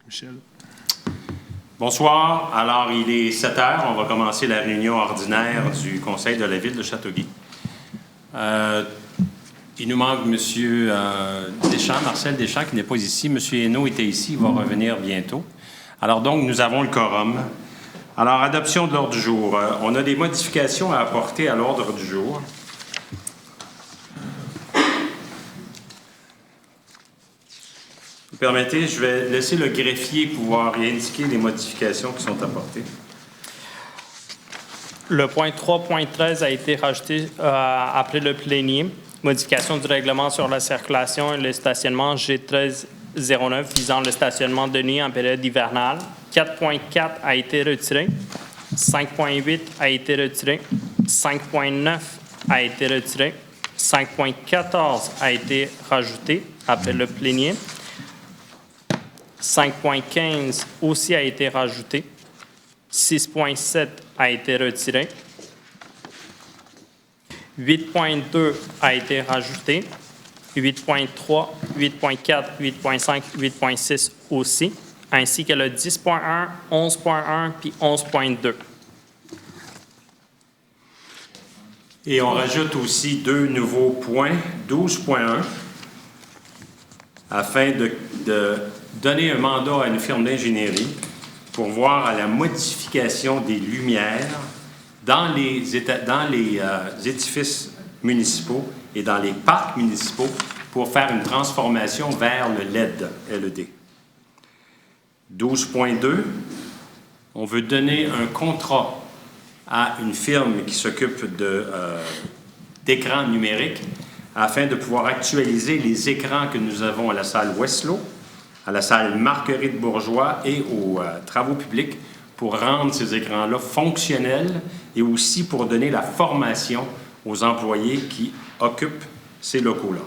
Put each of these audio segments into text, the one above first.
Michel. Bonsoir. Alors, il est 7 heures. On va commencer la réunion ordinaire du Conseil de la Ville de Châteauguay. Il nous manque M. Deschamps, Marcel Deschamps, qui n'est pas ici. M. Hainaut était ici. Il va revenir bientôt. Alors, donc, nous avons le quorum. Alors, adoption de l'ordre du jour. On a des modifications à apporter à l'ordre du jour. Vous permettez, je vais laisser le greffier pouvoir indiquer les modifications qui sont apportées. Le point 3.13 a été rajouté après le plénier. Modification du règlement sur la circulation et le stationnement G1309 visant le stationnement de nuit en période hivernale. 4.4 a été retiré. 5.8 a été retiré. 5.9 a été retiré. 5.14 a été rajouté après le plénier. 5.15 aussi a été rajouté. 6.7 a été retiré. 8.2 a été rajouté. 8.3, 8.4, 8.5, 8.6 aussi, ainsi que le 10.1, 11.1 puis 11.2. Et on rajoute aussi deux nouveaux points, 12.1, afin de donner un mandat à une firme d'ingénierie pour voir à la modification des lumières dans les édifices municipaux et dans les parcs municipaux pour faire une transformation vers le LED. 12.2, on veut donner un contrat à une firme qui s'occupe d'écrans numériques afin de pouvoir actualiser les écrans que nous avons à la salle Westlow, à la salle Marguerite-Bourgeois et aux travaux publics pour rendre ces écrans-là fonctionnels et aussi pour donner la formation aux employés qui occupent ces locaux-là.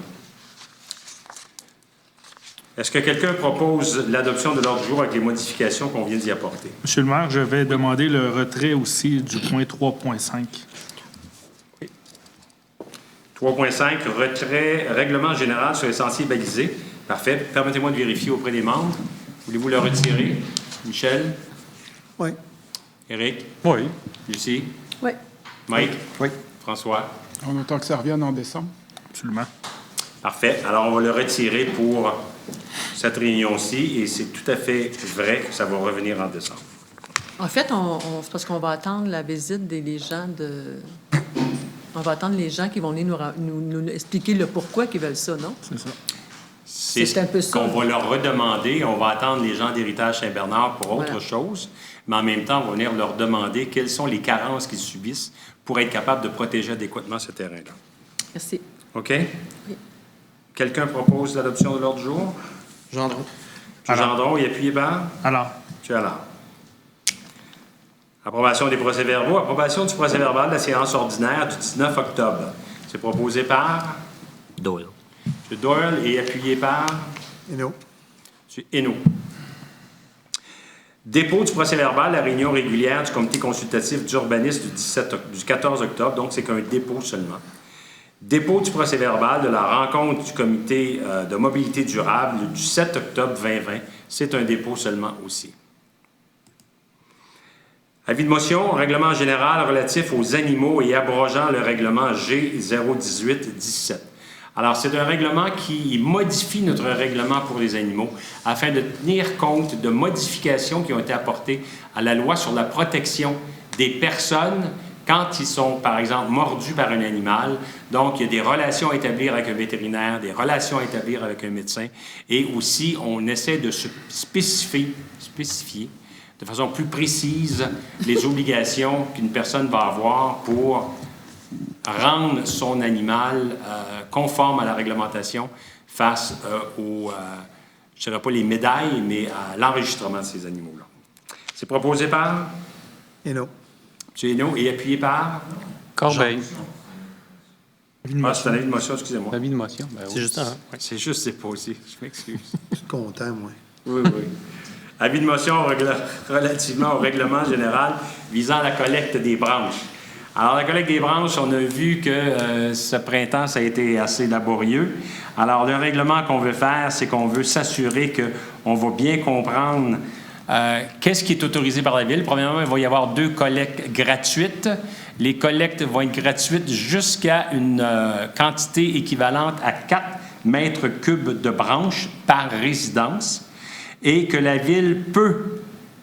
Est-ce que quelqu'un propose l'adoption de l'ordre du jour avec les modifications qu'on vient d'y apporter? Monsieur le maire, je vais demander le retrait aussi du point 3.5. 3.5, retrait, règlement général sur les sentiers balisés. Parfait. Permettez-moi de vérifier auprès des membres. Voulez-vous le retirer? Michel? Oui. Éric? Oui. Lucie? Oui. Mike? Oui. François? En autant que ça revienne en décembre. Absolument. Parfait. Alors, on va le retirer pour cette réunion-ci et c'est tout à fait vrai que ça va revenir en décembre. En fait, c'est parce qu'on va attendre la visite des gens de... On va attendre les gens qui vont venir nous expliquer le pourquoi qu'ils veulent ça, non? C'est ça. C'est un peu ça. qu'on va leur redemander. On va attendre les gens d'Héritage Saint-Bernard pour autre chose, mais en même temps, on va venir leur demander quelles sont les carences qu'ils subissent pour être capable de protéger adéquatement ce terrain-là. Merci. OK? Oui. Quelqu'un propose l'adoption de l'ordre du jour? Gendron. M. Gendron, et appuyé par? Alors, M. Allard. Approbation des procès-verbaux. Approbation du procès-verbal de la séance ordinaire du 19 octobre. C'est proposé par? Doyle. M. Doyle et appuyé par? Hainaut. M. Hainaut. Dépôt du procès-verbal, la réunion régulière du comité consultatif d'urbanisme du 14 octobre, donc c'est qu'un dépôt seulement. Dépôt du procès-verbal de la rencontre du comité de mobilité durable du 7 octobre 2020, c'est un dépôt seulement aussi. Avis de motion, règlement général relatif aux animaux et abrogeant le règlement G018-17. Alors, c'est un règlement qui modifie notre règlement pour les animaux afin de tenir compte de modifications qui ont été apportées à la loi sur la protection des personnes quand ils sont, par exemple, mordus par un animal. Donc, il y a des relations à établir avec un vétérinaire, des relations à établir avec un médecin. Et aussi, on essaie de spécifier de façon plus précise les obligations qu'une personne va avoir pour rendre son animal conforme à la réglementation face je ne dirais pas les médailles, mais à l'enregistrement de ces animaux-là. C'est proposé par? Hainaut. M. Hainaut et appuyé par? Corbeil. C'est un avis de motion, excusez-moi. Avis de motion. Ben C'est oui. juste un. Oui. C'est juste déposé, je m'excuse. Je suis content, moi. Oui. Avis de motion relativement au règlement général visant la collecte des branches. Alors, la collecte des branches, on a vu que ce printemps, ça a été assez laborieux. Alors, le règlement qu'on veut faire, c'est qu'on veut s'assurer qu'on va bien comprendre qu'est-ce qui est autorisé par la Ville. Premièrement, il va y avoir 2 collectes gratuites. Les collectes vont être gratuites jusqu'à une quantité équivalente à 4 mètres cubes de branches par résidence et que la Ville peut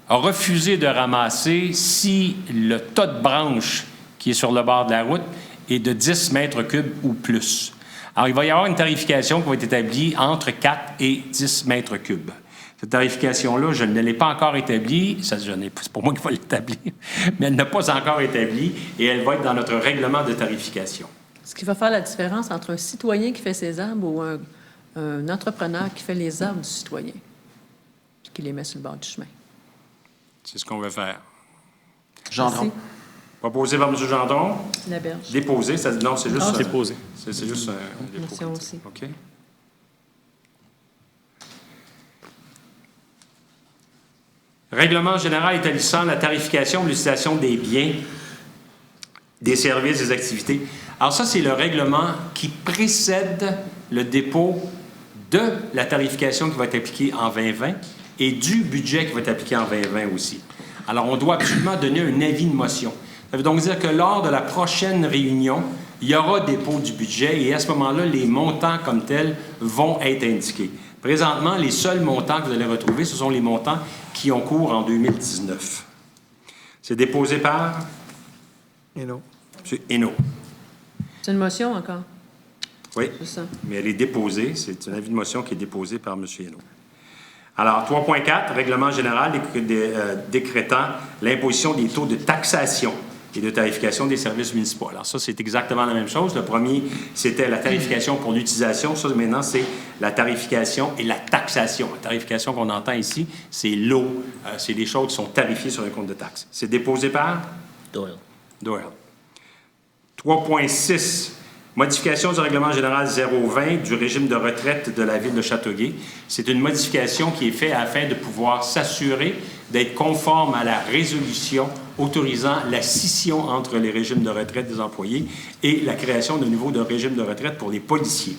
refuser de ramasser si le tas de branches qui est sur le bord de la route est de 10 mètres cubes ou plus. Alors, il va y avoir une tarification qui va être établie entre 4 et 10 mètres cubes. Cette tarification-là, je ne l'ai pas encore établie, c'est pour moi qu'il va l'établir, mais elle n'a pas encore établie et elle va être dans notre règlement de tarification. Ce qui va faire la différence entre un citoyen qui fait ses arbres ou un entrepreneur qui fait les arbres du citoyen, puis qui les met sur le bord du chemin. C'est ce qu'on veut faire. Gendron. Merci. Proposé par M. Gendron. La berge. Déposé, non, c'est juste... Ah, Déposé. C'est juste un dépôt. Motion aussi. OK. Règlement général établissant la tarification de l'utilisation des biens, des services, des activités. Alors ça, c'est le règlement qui précède le dépôt de la tarification qui va être appliquée en 2020 et du budget qui va être appliqué en 2020 aussi. Alors, on doit absolument donner un avis de motion. Ça veut donc dire que lors de la prochaine réunion, il y aura dépôt du budget et à ce moment-là, les montants comme tels vont être indiqués. Présentement, les seuls montants que vous allez retrouver, ce sont les montants qui ont cours en 2019. C'est déposé par Hainaut. M. Hainaut. C'est une motion encore, Oui, c'est ça. mais elle est déposée. C'est un avis de motion qui est déposé par M. Hainaut. Alors, 3.4, règlement général décrétant l'imposition des taux de taxation et de tarification des services municipaux. Alors ça, c'est exactement la même chose. Le premier, c'était la tarification pour l'utilisation. Ça, maintenant, c'est la tarification et la taxation. La tarification qu'on entend ici, c'est l'eau. C'est des choses qui sont tarifiées sur un compte de taxes. C'est déposé par? Doyle. Doyle. 3.6, modification du règlement général 020 du régime de retraite de la Ville de Châteauguay. C'est une modification qui est faite afin de pouvoir s'assurer d'être conforme à la résolution autorisant la scission entre les régimes de retraite des employés et la création d'un nouveau régime de retraite pour les policiers.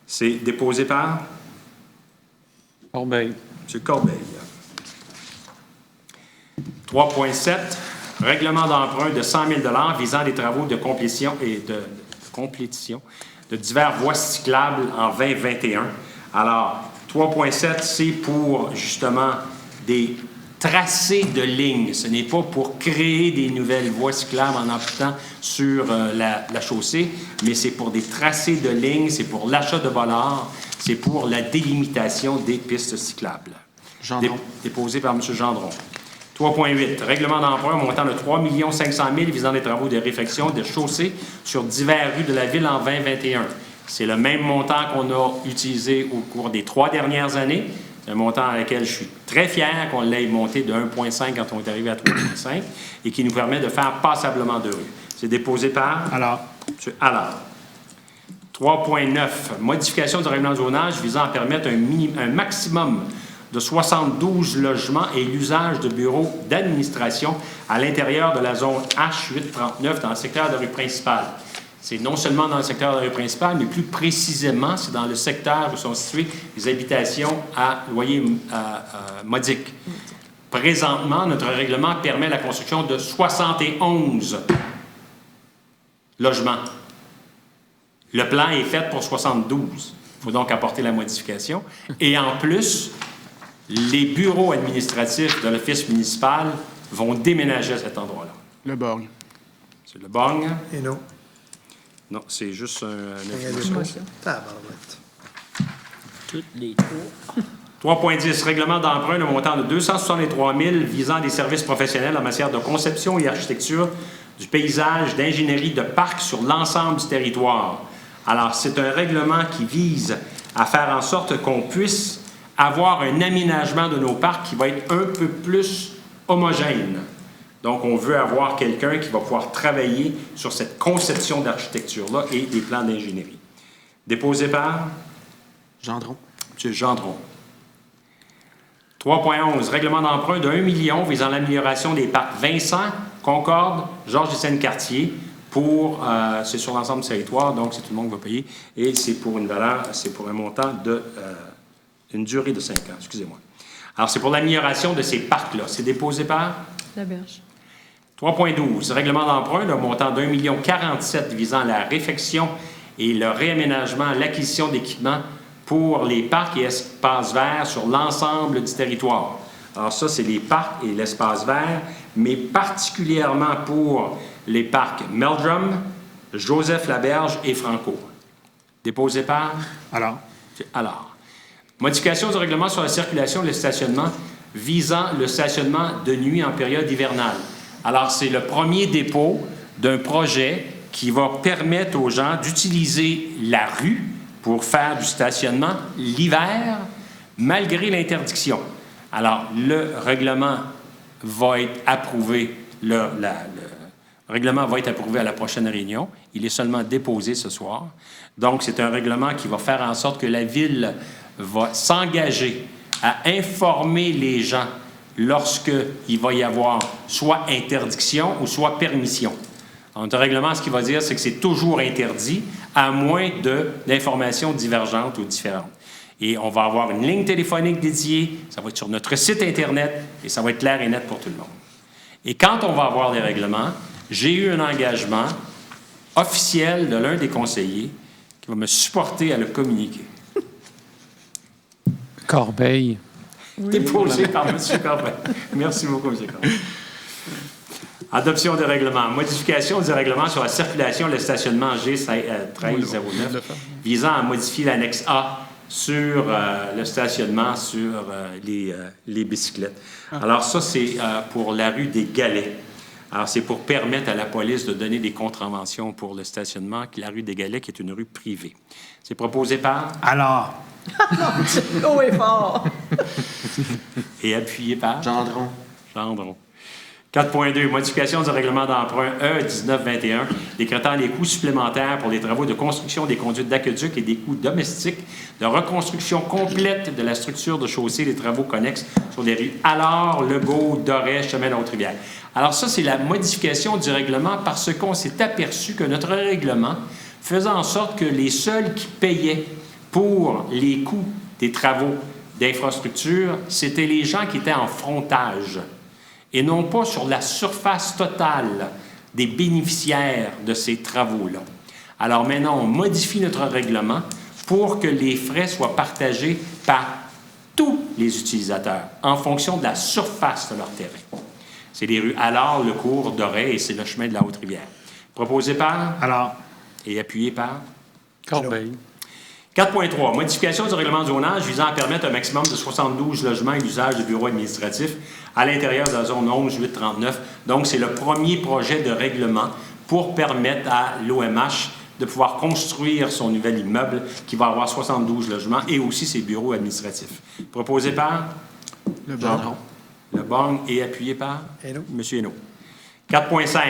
C'est déposé par? Corbeil. M. Corbeil. 3.7, règlement d'emprunt de 100 000 $ visant les travaux de complétion et de complétion de diverses voies cyclables en 2021. Alors, 3.7, c'est pour, justement, des tracés de lignes. Ce n'est pas pour créer des nouvelles voies cyclables en empiétant sur la chaussée, mais c'est pour des tracés de lignes, c'est pour l'achat de voleurs, c'est pour la délimitation des pistes cyclables. Gendron. Déposé par M. Gendron. 3.8, règlement d'emprunt montant de 3 500 000 visant les travaux de réfection de chaussées sur diverses rues de la Ville en 2021. C'est le même montant qu'on a utilisé au cours des 3 dernières années. C'est un montant à lequel je suis très fier qu'on l'ait monté de 1,5 quand on est arrivé à 3,5 et qui nous permet de faire passablement de rues. C'est déposé par? Alors, M. Allard. 3.9, modification du règlement de zonage visant à permettre un maximum de 72 logements et l'usage de bureaux d'administration à l'intérieur de la zone H839 dans le secteur de la rue principale. C'est non seulement dans le secteur de la rue principale, mais plus précisément, c'est dans le secteur où sont situées les habitations à loyer modique. Présentement, notre règlement permet la construction de 71 logements. Le plan est fait pour 72. Il faut donc apporter la modification. Et en plus, les bureaux administratifs de l'office municipal vont déménager à cet endroit-là. le Borg. C'est le Borgne. Hainaut. Non, c'est juste un avis de Une motion. Motion. Tabarouette. Toutes les trois. 3.10, règlement d'emprunt de montant de 263 000 visant des services professionnels en matière de conception et architecture du paysage, d'ingénierie de parcs sur l'ensemble du territoire. Alors, c'est un règlement qui vise à faire en sorte qu'on puisse avoir un aménagement de nos parcs qui va être un peu plus homogène. Donc, on veut avoir quelqu'un qui va pouvoir travailler sur cette conception d'architecture-là et des plans d'ingénierie. Déposé par? Gendron. M. Gendron. 3.11, règlement d'emprunt de 1 million visant l'amélioration des parcs Vincent, Concorde, Georges-des-Seine-Cartier, c'est sur l'ensemble du territoire, donc c'est tout le monde qui va payer, et c'est pour un montant de, une durée de 5 ans, excusez-moi. Alors, c'est pour l'amélioration de ces parcs-là. C'est déposé par? La Berge. 3.12, règlement d'emprunt, le montant d'1,47 million visant la réfection et le réaménagement, l'acquisition d'équipements pour les parcs et espaces verts sur l'ensemble du territoire. Alors ça, c'est les parcs et l'espace vert, mais particulièrement pour les parcs Meldrum, Joseph-Laberge et Franco. Déposé par? Alors, modification du règlement sur la circulation et le stationnement visant le stationnement de nuit en période hivernale. Alors, c'est le premier dépôt d'un projet qui va permettre aux gens d'utiliser la rue pour faire du stationnement l'hiver, malgré l'interdiction. Alors, le règlement va être approuvé, le règlement va être approuvé à la prochaine réunion. Il est seulement déposé ce soir. Donc, c'est un règlement qui va faire en sorte que la Ville va s'engager à informer les gens lorsqu'il va y avoir soit interdiction ou soit permission. Donc, le règlement, ce qu'il va dire, c'est que c'est toujours interdit, à moins d'informations divergentes ou différentes. Et on va avoir une ligne téléphonique dédiée, ça va être sur notre site Internet, et ça va être clair et net pour tout le monde. Et quand on va avoir des règlements, j'ai eu un engagement officiel de l'un des conseillers qui va me supporter à le communiquer. Corbeil. Déposé par M. Corbeil. Merci beaucoup, M. Corbeil. Adoption des règlements. Modification du règlement sur la circulation et le stationnement G1309 visant à modifier l'annexe A sur le stationnement sur les bicyclettes. Alors ça, c'est pour la rue des Galets. Alors c'est pour permettre à la police de donner des contraventions pour le stationnement, la rue des Galets, qui est une rue privée. C'est proposé par? Alors. Haut et fort. Et appuyé par? Gendron. 4.2, modification du règlement d'emprunt E-1921, décrétant les coûts supplémentaires pour les travaux de construction des conduites d'aqueduc et des coûts domestiques, de reconstruction complète de la structure de chaussée, des travaux connexes sur les rues Allard, Legault, Doré, Chemin de la Haute-Rivière. Alors ça, c'est la modification du règlement parce qu'on s'est aperçu que notre règlement faisait en sorte que les seuls qui payaient pour les coûts des travaux d'infrastructure, c'était les gens qui étaient en frontage et non pas sur la surface totale des bénéficiaires de ces travaux-là. Alors maintenant, on modifie notre règlement pour que les frais soient partagés par tous les utilisateurs en fonction de la surface de leur terrain. C'est les rues Allard, Le Cours, Doré et c'est le chemin de la Haute-Rivière. Proposé par? Alors. Et appuyé par? Corbeil. 4.3. Modification du règlement de zonage visant à permettre un maximum de 72 logements et l'usage de bureaux administratifs à l'intérieur de la zone 11-839. Donc, c'est le premier projet de règlement pour permettre à l'OMH de pouvoir construire son nouvel immeuble qui va avoir 72 logements et aussi ses bureaux administratifs. Proposé par? Le Gendron. Le Bong et appuyé par? Hainaut. M. Hainaut. 4.5.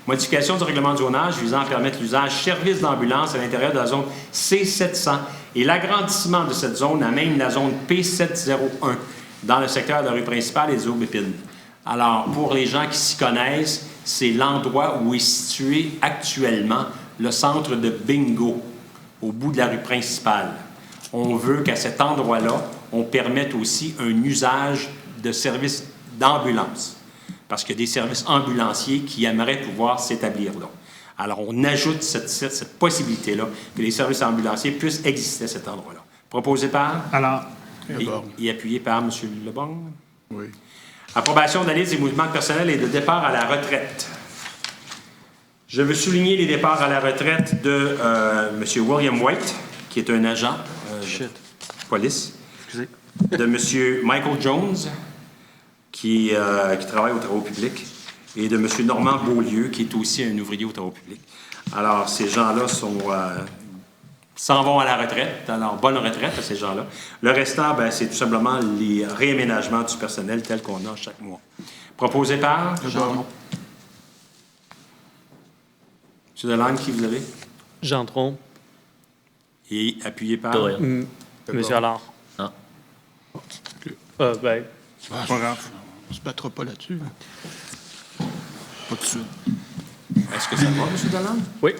Modification du règlement de zonage visant à permettre l'usage service d'ambulance à l'intérieur de la zone C700 et l'agrandissement de cette zone à même la zone P701 dans le secteur de la rue principale et des Aubépines. Alors, pour les gens qui s'y connaissent, c'est l'endroit où est situé actuellement le centre de bingo, au bout de la rue principale. On veut qu'à cet endroit-là, on permette aussi un usage de services d'ambulance. Parce qu'il y a des services ambulanciers qui aimeraient pouvoir s'établir là. Alors, on ajoute cette possibilité-là que les services ambulanciers puissent exister à cet endroit-là. Proposé par? Alors. Et appuyé par M. Lebon? Oui. Approbation de la liste des mouvements de personnel et de départ à la retraite. Je veux souligner les départs à la retraite de M. William White, qui est un agent de police, Excusez. de M. Michael Jones, qui travaille aux travaux publics, et de M. Normand Beaulieu, qui est aussi un ouvrier aux travaux publics. Alors, ces gens-là s'en vont à la retraite, alors bonne retraite à ces gens-là. Le restant, c'est tout simplement les réaménagements du personnel tel qu'on a chaque mois. Proposé par? Le Gendron. M. Delangue, qui vous avez? Gendron. Et appuyé par? Monsieur Allard. Ah. Ben, C'est pas grave. On se battra pas là-dessus. Pas tout de suite. Est-ce que ça va, M. Deland? Oui.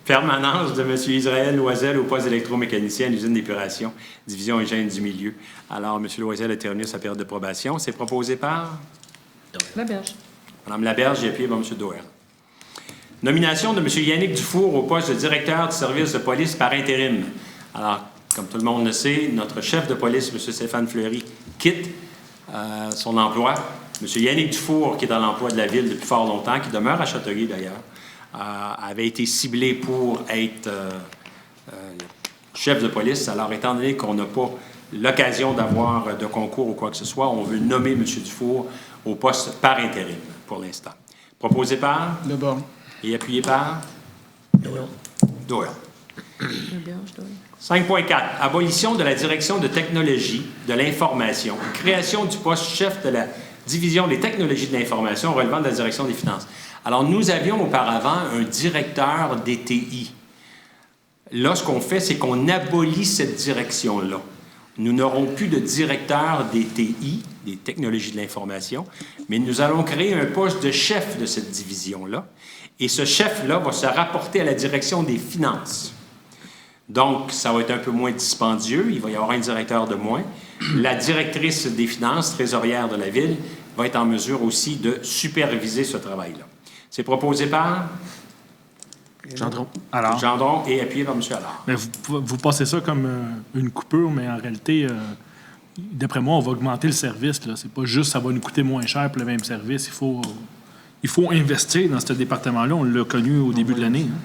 Permanence de M. Israël Loisel au poste d'électromécanicien à l'usine d'épuration, division hygiène du milieu. Alors, M. Loisel a terminé sa période de probation. C'est proposé par La berge. Mme Laberge et appuyé par M. Doerr. Nomination de M. Yannick Dufour au poste de directeur du service de police par intérim. Alors, comme tout le monde le sait, notre chef de police, M. Stéphane Fleury, quitte son emploi. M. Yannick Dufour, qui est dans l'emploi de la Ville depuis fort longtemps, qui demeure à Châteauguay d'ailleurs, avait été ciblé pour être chef de police. Alors, étant donné qu'on n'a pas l'occasion d'avoir de concours ou quoi que ce soit, on veut nommer M. Dufour au poste par intérim pour l'instant. Proposé par Le Borgne. et appuyé par Doyle. La berge, doit. 5.4. Abolition de la direction de technologie de l'information. Création du poste chef de la division des technologies de l'information relevant de la direction des finances. Alors, nous avions auparavant un directeur DTI. Là, ce qu'on fait, c'est qu'on abolit cette direction-là. Nous n'aurons plus de directeur DTI, des technologies de l'information, mais nous allons créer un poste de chef de cette division-là. Et ce chef-là va se rapporter à la direction des finances. Donc, ça va être un peu moins dispendieux. Il va y avoir un directeur de moins. La directrice des finances, trésorière de la Ville, va être en mesure aussi de superviser ce travail-là. C'est proposé par Gendron. Alors, Gendron et appuyé par M. Allard. mais vous passez ça comme une coupure, mais en réalité, d'après moi, on va augmenter le service. Là. C'est pas juste ça va nous coûter moins cher pour le même service. Il faut investir dans ce département-là. On l'a connu au début de l'année. Hein.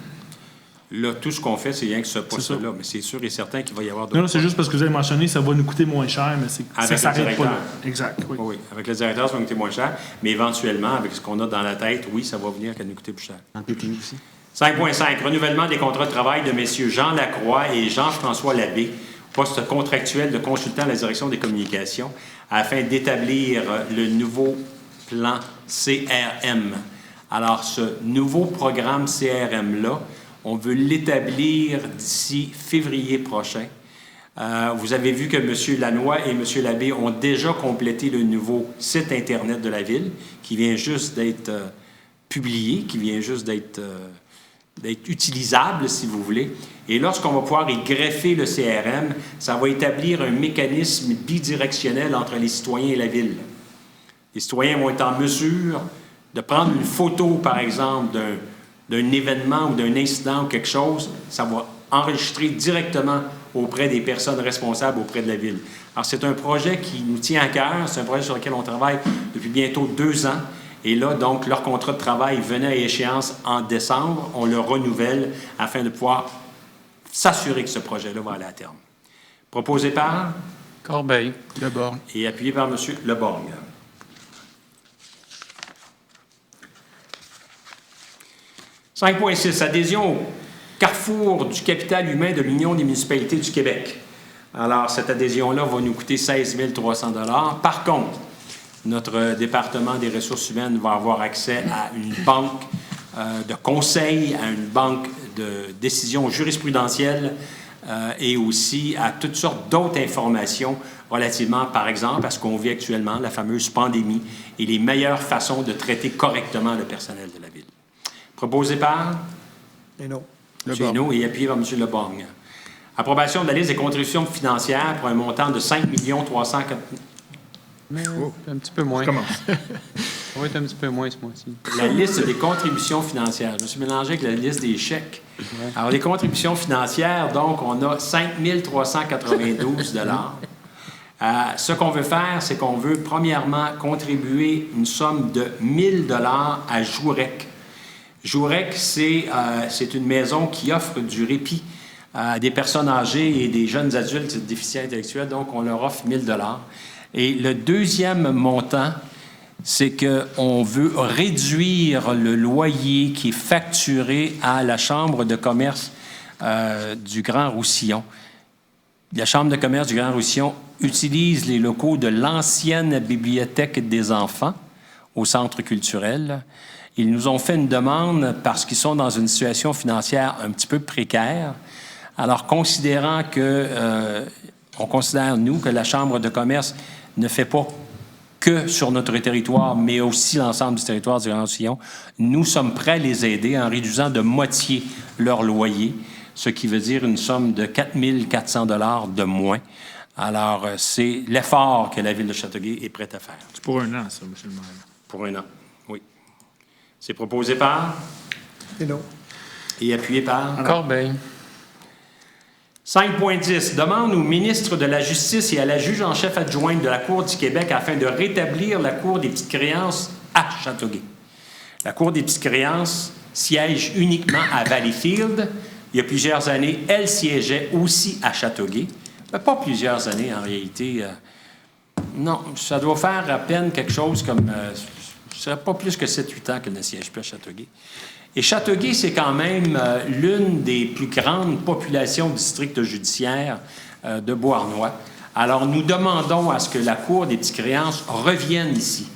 Là, tout ce qu'on fait, c'est rien que ce ça. poste-là. Mais c'est sûr et certain qu'il va y avoir d'autres Non, c'est juste parce que vous avez mentionné ça va nous coûter moins cher, mais ça Avec le s'arrête pas directeur. là. Exact, oui. Oui, avec le directeur, ça va nous coûter moins cher. Mais éventuellement, avec ce qu'on a dans la tête, oui, ça va venir qu'à nous coûter plus cher. Dans le PTI aussi. 5.5. Renouvellement des contrats de travail de messieurs Jean Lacroix et Jean-François Labbé, poste contractuel de consultant à la direction des communications, afin d'établir le nouveau plan CRM. Alors, ce nouveau programme CRM-là, on veut l'établir d'ici février prochain. Vous avez vu que M. Lanois et M. Labbé ont déjà complété le nouveau site Internet de la Ville, qui vient juste d'être publié, qui vient juste d'être utilisable, si vous voulez. Et lorsqu'on va pouvoir y greffer le CRM, ça va établir un mécanisme bidirectionnel entre les citoyens et la Ville. Les citoyens vont être en mesure de prendre une photo, par exemple, d'un événement ou d'un incident ou quelque chose, ça va enregistrer directement auprès des personnes responsables auprès de la Ville. Alors, c'est un projet qui nous tient à cœur, c'est un projet sur lequel on travaille depuis bientôt 2 ans. Et là, donc, leur contrat de travail venait à échéance en décembre. On le renouvelle afin de pouvoir s'assurer que ce projet-là va aller à terme. Proposé par Corbeil. Le Borgne. et appuyé par M. Leborgne. 5.6. Adhésion au carrefour du capital humain de l'Union des municipalités du Québec. Alors, cette adhésion-là va nous coûter 16 300 $. Par contre, notre département des ressources humaines va avoir accès à une banque de conseil, à une banque de décisions jurisprudentielles et aussi à toutes sortes d'autres informations relativement, par exemple, à ce qu'on vit actuellement, la fameuse pandémie, et les meilleures façons de traiter correctement le personnel de la Ville. Proposé par Hénaud. M. Hénaud et appuyé par M. Leborgne. Approbation de la liste des contributions financières pour un montant de 5 304 Mais un petit peu moins. Commence. Ça va être un petit peu moins ce mois-ci. La liste des contributions financières. Je me suis mélangé avec la liste des chèques. Alors, les contributions financières, donc, on a 5 392 $. Ce qu'on veut faire, c'est qu'on veut, premièrement, contribuer une somme de 1 000 $ à Jourec. Jourec, c'est une maison qui offre du répit à des personnes âgées et des jeunes adultes déficients intellectuels. Donc, on leur offre 1 000 $. Et le deuxième montant, c'est qu'on veut réduire le loyer qui est facturé à la Chambre de commerce du Grand-Roussillon. La Chambre de commerce du Grand-Roussillon utilise les locaux de l'ancienne bibliothèque des enfants au centre culturel. Ils nous ont fait une demande parce qu'ils sont dans une situation financière un petit peu précaire. Alors, considérant que, on considère, nous, que la Chambre de commerce ne fait pas que sur notre territoire, mais aussi l'ensemble du territoire du Grand-Sillon, nous sommes prêts à les aider en réduisant de moitié leur loyer, ce qui veut dire une somme de 4 400 $ de moins. Alors, c'est l'effort que la Ville de Châteauguay est prête à faire. C'est pour un an, ça, M. le maire. Pour un an, oui. C'est proposé par Et non. et appuyé par... Corbeil. 5.10. Demande au ministre de la Justice et à la juge en chef adjointe de la Cour du Québec afin de rétablir la Cour des petites créances à Châteauguay. La Cour des petites créances siège uniquement à Valleyfield. Il y a plusieurs années, elle siégeait aussi à Châteauguay. Mais pas plusieurs années, en réalité. Non, ça doit faire à peine quelque chose comme... ce serait pas plus que 7-8 ans qu'elle ne siège plus à Châteauguay. Et Châteauguay, c'est quand même l'une des plus grandes populations du district judiciaire de Beauharnois. Alors, nous demandons à ce que la Cour des petites créances revienne ici.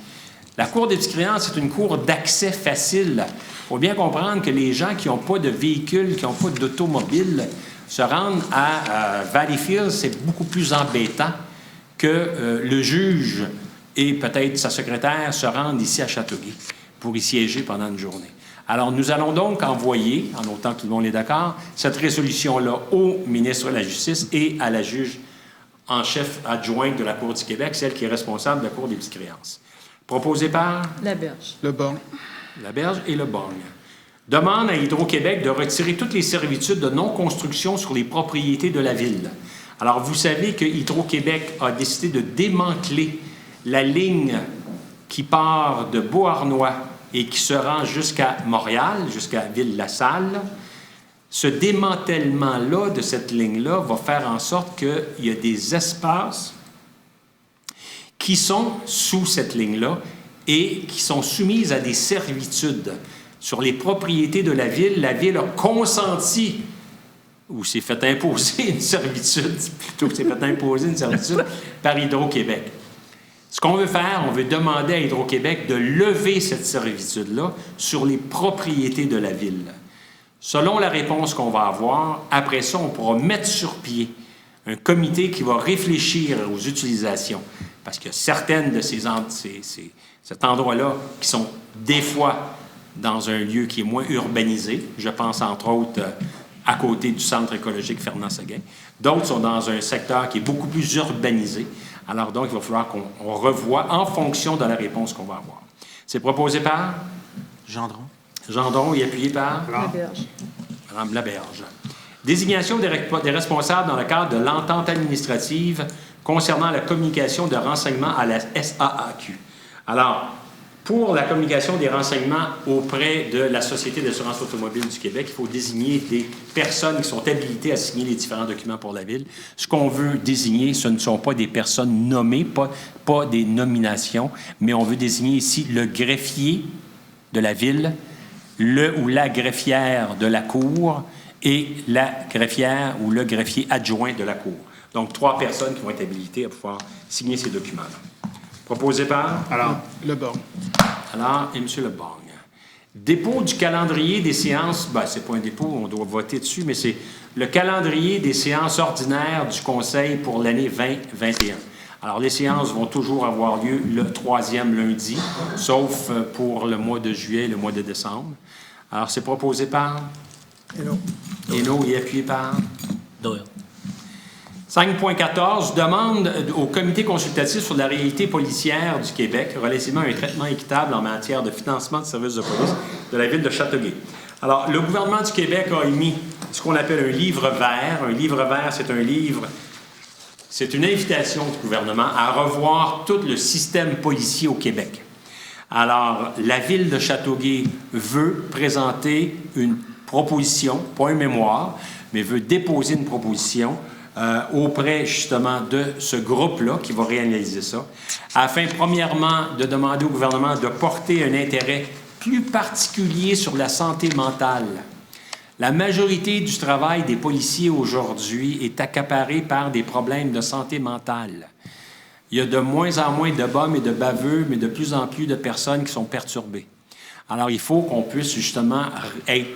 La Cour des petites créances, c'est une cour d'accès facile. Il faut bien comprendre que les gens qui n'ont pas de véhicule, qui n'ont pas d'automobile, se rendre à Valleyfield, c'est beaucoup plus embêtant que le juge et peut-être sa secrétaire se rendent ici à Châteauguay pour y siéger pendant une journée. Alors, nous allons donc envoyer, en autant que tout le monde est d'accord, cette résolution-là au ministre de la Justice et à la juge en chef adjointe de la Cour du Québec, celle qui est responsable de la Cour des petites créances. Proposé par Laberge. Le bon. Laberge et Le Borgne. Demande à Hydro-Québec de retirer toutes les servitudes de non-construction sur les propriétés de la Ville. Alors, vous savez que Hydro-Québec a décidé de démanteler la ligne qui part de Beauharnois et qui se rend jusqu'à Montréal, jusqu'à Ville-la-Salle. Ce démantèlement-là de cette ligne-là va faire en sorte qu'il y a des espaces qui sont sous cette ligne-là et qui sont soumises à des servitudes. Sur les propriétés de la Ville a consenti ou s'est fait imposer une servitude, plutôt que s'est fait imposer une servitude par Hydro-Québec. Ce qu'on veut faire, on veut demander à Hydro-Québec de lever cette servitude-là sur les propriétés de la Ville. Selon la réponse qu'on va avoir, après ça, on pourra mettre sur pied un comité qui va réfléchir aux utilisations. Parce qu'il y a certaines de cet endroit-là qui sont des fois dans un lieu qui est moins urbanisé. Je pense entre autres à côté du centre écologique Fernand-Séguin. D'autres sont dans un secteur qui est beaucoup plus urbanisé. Alors donc, il va falloir qu'on revoie en fonction de la réponse qu'on va avoir. C'est proposé par? Gendron. Gendron et appuyé par? Laberge. Madame Laberge. Désignation des responsables dans le cadre de l'entente administrative concernant la communication de renseignements à la SAAQ. Alors, pour la communication des renseignements auprès de la Société d'assurance automobile du Québec, il faut désigner des personnes qui sont habilitées à signer les différents documents pour la Ville. Ce qu'on veut désigner, ce ne sont pas des personnes nommées, pas des nominations, mais on veut désigner ici le greffier de la Ville, le ou la greffière de la Cour et la greffière ou le greffier adjoint de la Cour. Donc, 3 personnes qui vont être habilitées à pouvoir signer ces documents-là. Proposé par? Alors, Le bon. Alors, et M. Le Borgne. Dépôt du calendrier des séances, c'est pas un dépôt, on doit voter dessus, mais c'est le calendrier des séances ordinaires du Conseil pour l'année 2021. Alors, les séances vont toujours avoir lieu le 3e lundi, sauf pour le mois de juillet et le mois de décembre. Alors, c'est proposé par? Hénault et appuyé par? Doyle. 5.14, demande au Comité consultatif sur la réalité policière du Québec relativement à un traitement équitable en matière de financement de services de police de la Ville de Châteauguay. Alors, le gouvernement du Québec a émis ce qu'on appelle un livre vert. Un livre vert, c'est un livre, c'est une invitation du gouvernement à revoir tout le système policier au Québec. Alors, la Ville de Châteauguay veut présenter une proposition, pas un mémoire, mais veut déposer une proposition auprès, justement, de ce groupe-là qui va réanalyser ça, afin, premièrement, de demander au gouvernement de porter un intérêt plus particulier sur la santé mentale. La majorité du travail des policiers aujourd'hui est accaparée par des problèmes de santé mentale. Il y a de moins en moins de bums et de baveux, mais de plus en plus de personnes qui sont perturbées. Alors, il faut qu'on puisse, justement, être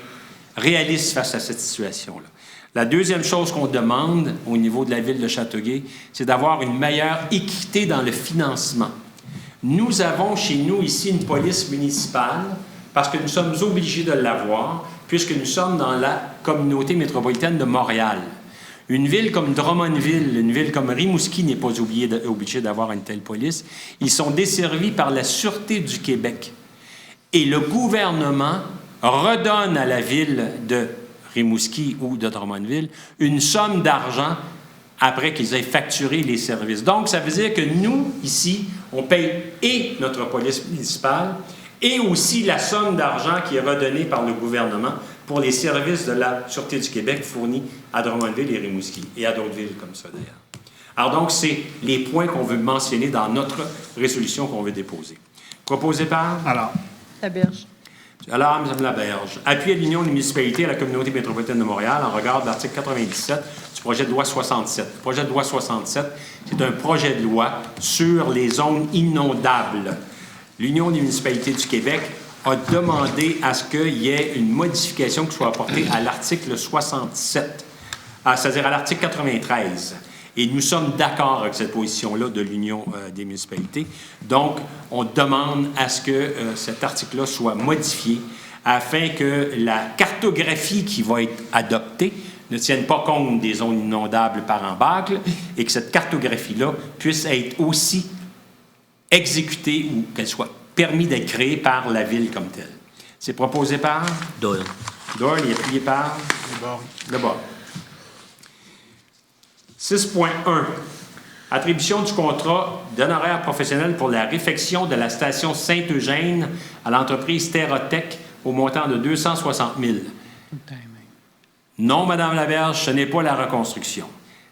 réaliste face à cette situation-là. La deuxième chose qu'on demande au niveau de la Ville de Châteauguay, c'est d'avoir une meilleure équité dans le financement. Nous avons chez nous ici une police municipale parce que nous sommes obligés de l'avoir puisque nous sommes dans la communauté métropolitaine de Montréal. Une ville comme Drummondville, une ville comme Rimouski n'est pas obligée d'avoir une telle police. Ils sont desservis par la Sûreté du Québec. Et le gouvernement redonne à la ville de Rimouski ou de Drummondville une somme d'argent après qu'ils aient facturé les services. Donc, ça veut dire que nous, ici, on paye et notre police municipale et aussi la somme d'argent qui est redonnée par le gouvernement pour les services de la Sûreté du Québec fournis à Drummondville et Rimouski, et à d'autres villes comme ça, d'ailleurs. Alors donc, c'est les points qu'on veut mentionner dans notre résolution qu'on veut déposer. Proposé par? Alors, Laberge. Alors, Mme Laberge, appui à l'Union des municipalités et à la communauté métropolitaine de Montréal en regard de l'article 97 du projet de loi 67. Le projet de loi 67, c'est un projet de loi sur les zones inondables. L'Union des municipalités du Québec a demandé à ce qu'il y ait une modification qui soit apportée à l'article 67, c'est-à-dire à l'article 93. Et nous sommes d'accord avec cette position-là de l'Union des municipalités. Donc, on demande à ce que cet article-là soit modifié afin que la cartographie qui va être adoptée ne tienne pas compte des zones inondables par embâcle et que cette cartographie-là puisse être aussi exécutée ou qu'elle soit permis d'être créée par la ville comme telle. C'est proposé par? Doyle. Doyle et appuyé par? Le bord. 6.1. Attribution du contrat d'honoraires professionnels pour la réfection de la station Saint-Eugène à l'entreprise Terratech au montant de 260 000. Non, Mme Laberge, ce n'est pas la reconstruction.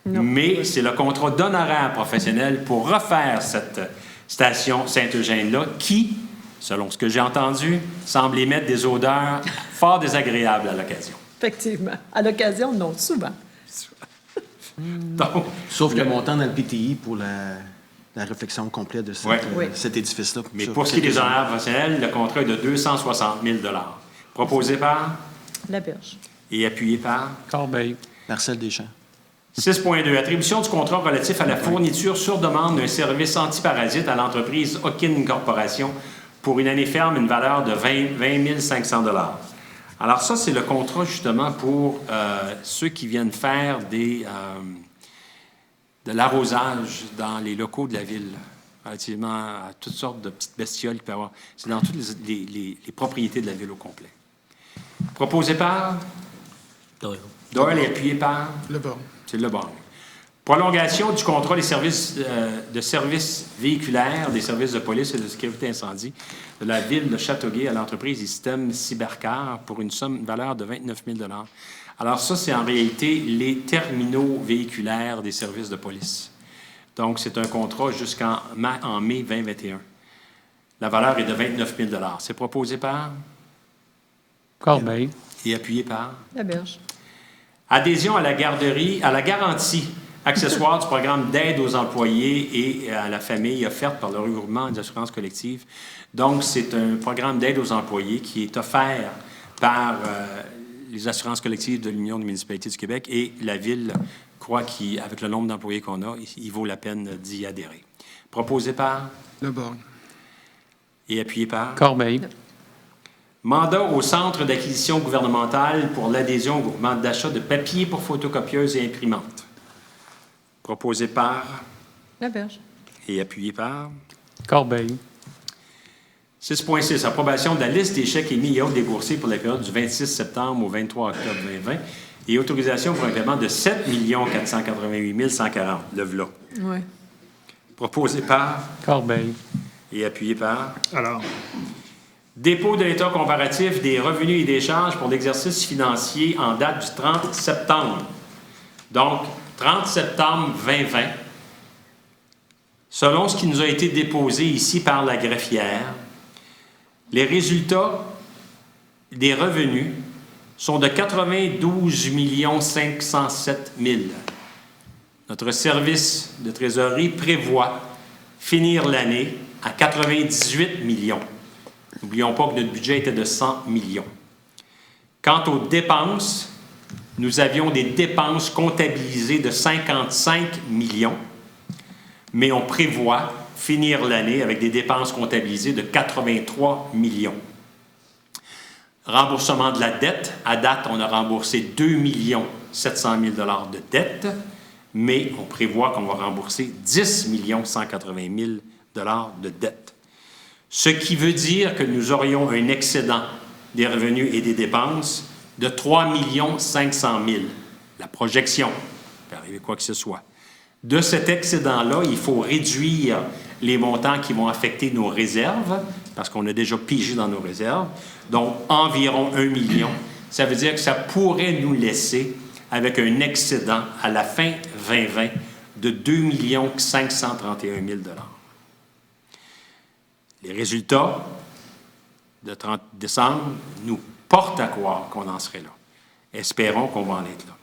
Non. Mais c'est le contrat d'honoraires professionnels pour refaire cette station Saint-Eugène-là qui, selon ce que j'ai entendu, semble émettre des odeurs fort désagréables à l'occasion. Effectivement. À l'occasion, non, souvent. Donc, Sauf le montant dans le PTI pour la réflexion complète de cet édifice-là. Mais pour ce qui est des honoraires professionnels, le contrat est de 260 000 $. Proposé par? Laberge. Et appuyé par? Corbeil. Marcel Deschamps. 6.2. Attribution du contrat relatif à la fourniture sur demande d'un service antiparasite à l'entreprise Hawkin Corporation pour une année ferme, une valeur de 20 500 $. Alors ça, c'est le contrat justement pour ceux qui viennent faire de l'arrosage dans les locaux de la ville, relativement à toutes sortes de petites bestioles qu'il peut y avoir. C'est dans toutes les propriétés de la ville au complet. Proposé par? Doyle. Doyle et appuyé par? Le bord. C'est le bon. Prolongation du contrat des services de services véhiculaires, des services de police et de sécurité incendie de la ville de Châteauguay à l'entreprise des systèmes Cybercar pour une valeur de 29 000 $. Alors ça, c'est en réalité les terminaux véhiculaires des services de police. Donc, c'est un contrat jusqu'en mai 2021. La valeur est de 29 000 $. C'est proposé par? Corbeil. Et appuyé par? Laberge. Adhésion à la garantie accessoire du programme d'aide aux employés et à la famille offerte par le regroupement des assurances collectives. Donc, c'est un programme d'aide aux employés qui est offert par les assurances collectives de l'Union des municipalités du Québec et la Ville croit qu'avec le nombre d'employés qu'on a, il vaut la peine d'y adhérer. Proposé par? Le bord. Et appuyé par? Corbeil. Mandat au Centre d'acquisition gouvernementale pour l'adhésion au groupement d'achat de papier pour photocopieuses et imprimantes. Proposé par? Laberge. Et appuyé par? Corbeil. 6.6. Approbation de la liste des chèques émis et autres déboursés pour la période du 26 septembre au 23 octobre 2020 et autorisation pour un paiement de 7 488 140. Le v'là. Oui. Proposé par? Corbeil. Et appuyé par? alors, Dépôt de l'état comparatif des revenus et des charges pour l'exercice financier en date du 30 septembre. Donc, 30 septembre 2020, selon ce qui nous a été déposé ici par la greffière, les résultats des revenus sont de 92 507 000. Notre service de trésorerie prévoit finir l'année à 98 millions. N'oublions pas que notre budget était de 100 millions. Quant aux dépenses, nous avions des dépenses comptabilisées de 55 millions, mais on prévoit finir l'année avec des dépenses comptabilisées de 83 millions. Remboursement de la dette. À date, on a remboursé 2 700 000 $ de dette, mais on prévoit qu'on va rembourser 10 180 000 $ de dette. Ce qui veut dire que nous aurions un excédent des revenus et des dépenses de 3 500 000 $. La projection, il peut arriver quoi que ce soit. De cet excédent-là, il faut réduire les montants qui vont affecter nos réserves, parce qu'on a déjà pigé dans nos réserves, donc environ 1 million. Ça veut dire que ça pourrait nous laisser avec un excédent à la fin 2020 de 2 531 000 $. Les résultats de 30 décembre nous portent à croire qu'on en serait là. Espérons qu'on va en être là.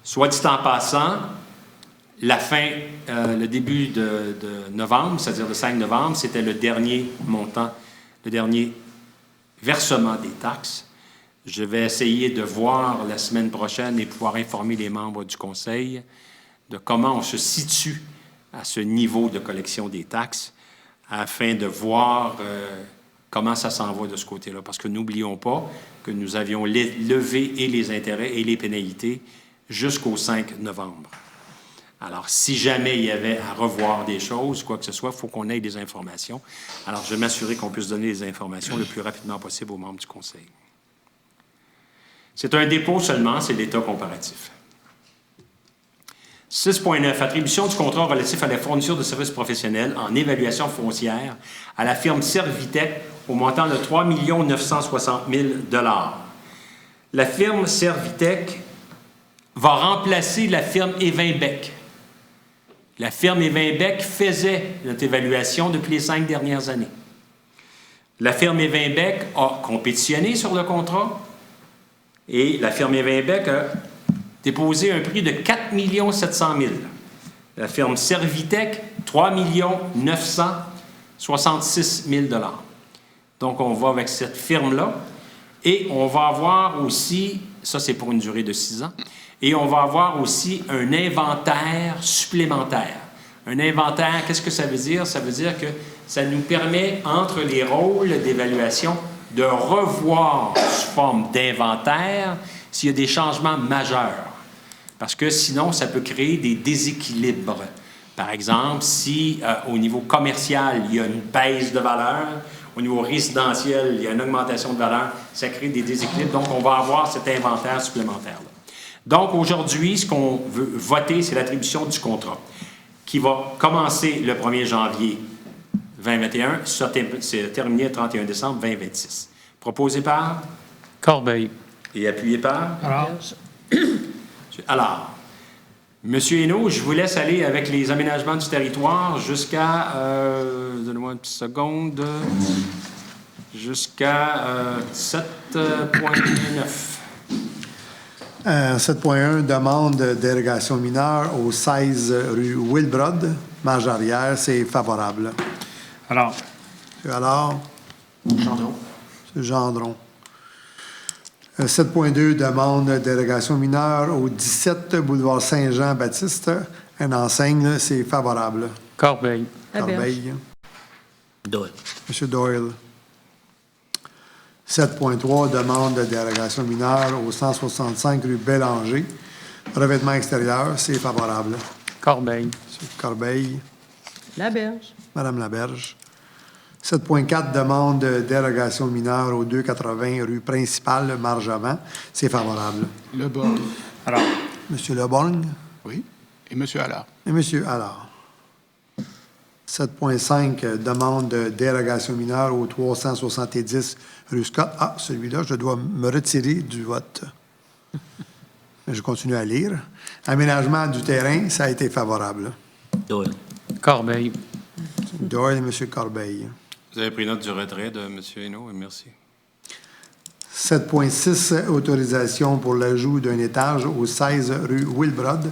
Soit dit en passant, le début de novembre, c'est-à-dire le 5 novembre, c'était le dernier montant, le dernier versement des taxes. Je vais essayer de voir la semaine prochaine et pouvoir informer les membres du Conseil de comment on se situe à ce niveau de collection des taxes afin de voir comment ça s'en va de ce côté-là. Parce que n'oublions pas que nous avions levé et les intérêts et les pénalités jusqu'au 5 novembre. Alors, si jamais il y avait à revoir des choses, quoi que ce soit, il faut qu'on ait des informations. Alors, je vais m'assurer qu'on puisse donner les informations le plus rapidement possible aux membres du Conseil. C'est un dépôt seulement, c'est l'état comparatif. 6.9. Attribution du contrat relatif à la fourniture de services professionnels en évaluation foncière à la firme Servitec au montant de 3 960 000 $. La firme Servitec va remplacer la firme Evinbec. La firme Evinbec faisait notre évaluation depuis les 5 dernières années. La firme Evinbec a compétitionné sur le contrat et la firme Evinbec a déposé un prix de 4 700 000 $. La firme Servitec, 3 966 000 $. Donc, on va avec cette firme-là et on va avoir aussi, ça c'est pour une durée de 6 ans, et on va avoir aussi un inventaire supplémentaire. Un inventaire, qu'est-ce que ça veut dire? Ça veut dire que ça nous permet, entre les rôles d'évaluation, de revoir sous forme d'inventaire s'il y a des changements majeurs. Parce que sinon, ça peut créer des déséquilibres. Par exemple, si au niveau commercial, il y a une baisse de valeur, au niveau résidentiel, il y a une augmentation de valeur, ça crée des déséquilibres. Donc, on va avoir cet inventaire supplémentaire-là. Donc, aujourd'hui, ce qu'on veut voter, c'est l'attribution du contrat, qui va commencer le 1er janvier 2021, c'est terminé le 31 décembre 2026. Proposé par? Corbeil. Et appuyé par? Alors, M. Hainaut, je vous laisse aller avec les aménagements du territoire jusqu'à, donnez-moi une petite seconde, jusqu'à 7.9. 7.1, demande de dérogation mineure au 16 rue Wilbrod, marge arrière, c'est favorable. Alors, M. Allard. Gendron. M. Gendron. 7.2, demande de dérogation mineure au 17 boulevard Saint-Jean-Baptiste, une enseigne, c'est favorable. Corbeil. Corbeil. Doyle. M. Doyle. 7.3, demande de dérogation mineure au 165 rue Bélanger. Revêtement extérieur, c'est favorable. Corbeil. M. Corbeil. Laberge. Madame Laberge. 7.4, demande de dérogation mineure au 280 rue Principale, marge avant. C'est favorable. Leborgne. alors, M. Leborgne Oui. Et M. Allard. et M. Allard. 7.5, demande de dérogation mineure au 370 rue Scott. Ah, celui-là, je dois me retirer du vote. Mais je continue à lire. Aménagement du terrain, ça a été favorable. Doyle. Corbeil. Doyle et M. Corbeil. Vous avez pris note du retrait de M. Hainaut, et merci. 7.6, autorisation pour l'ajout d'un étage au 16 rue Wilbrod.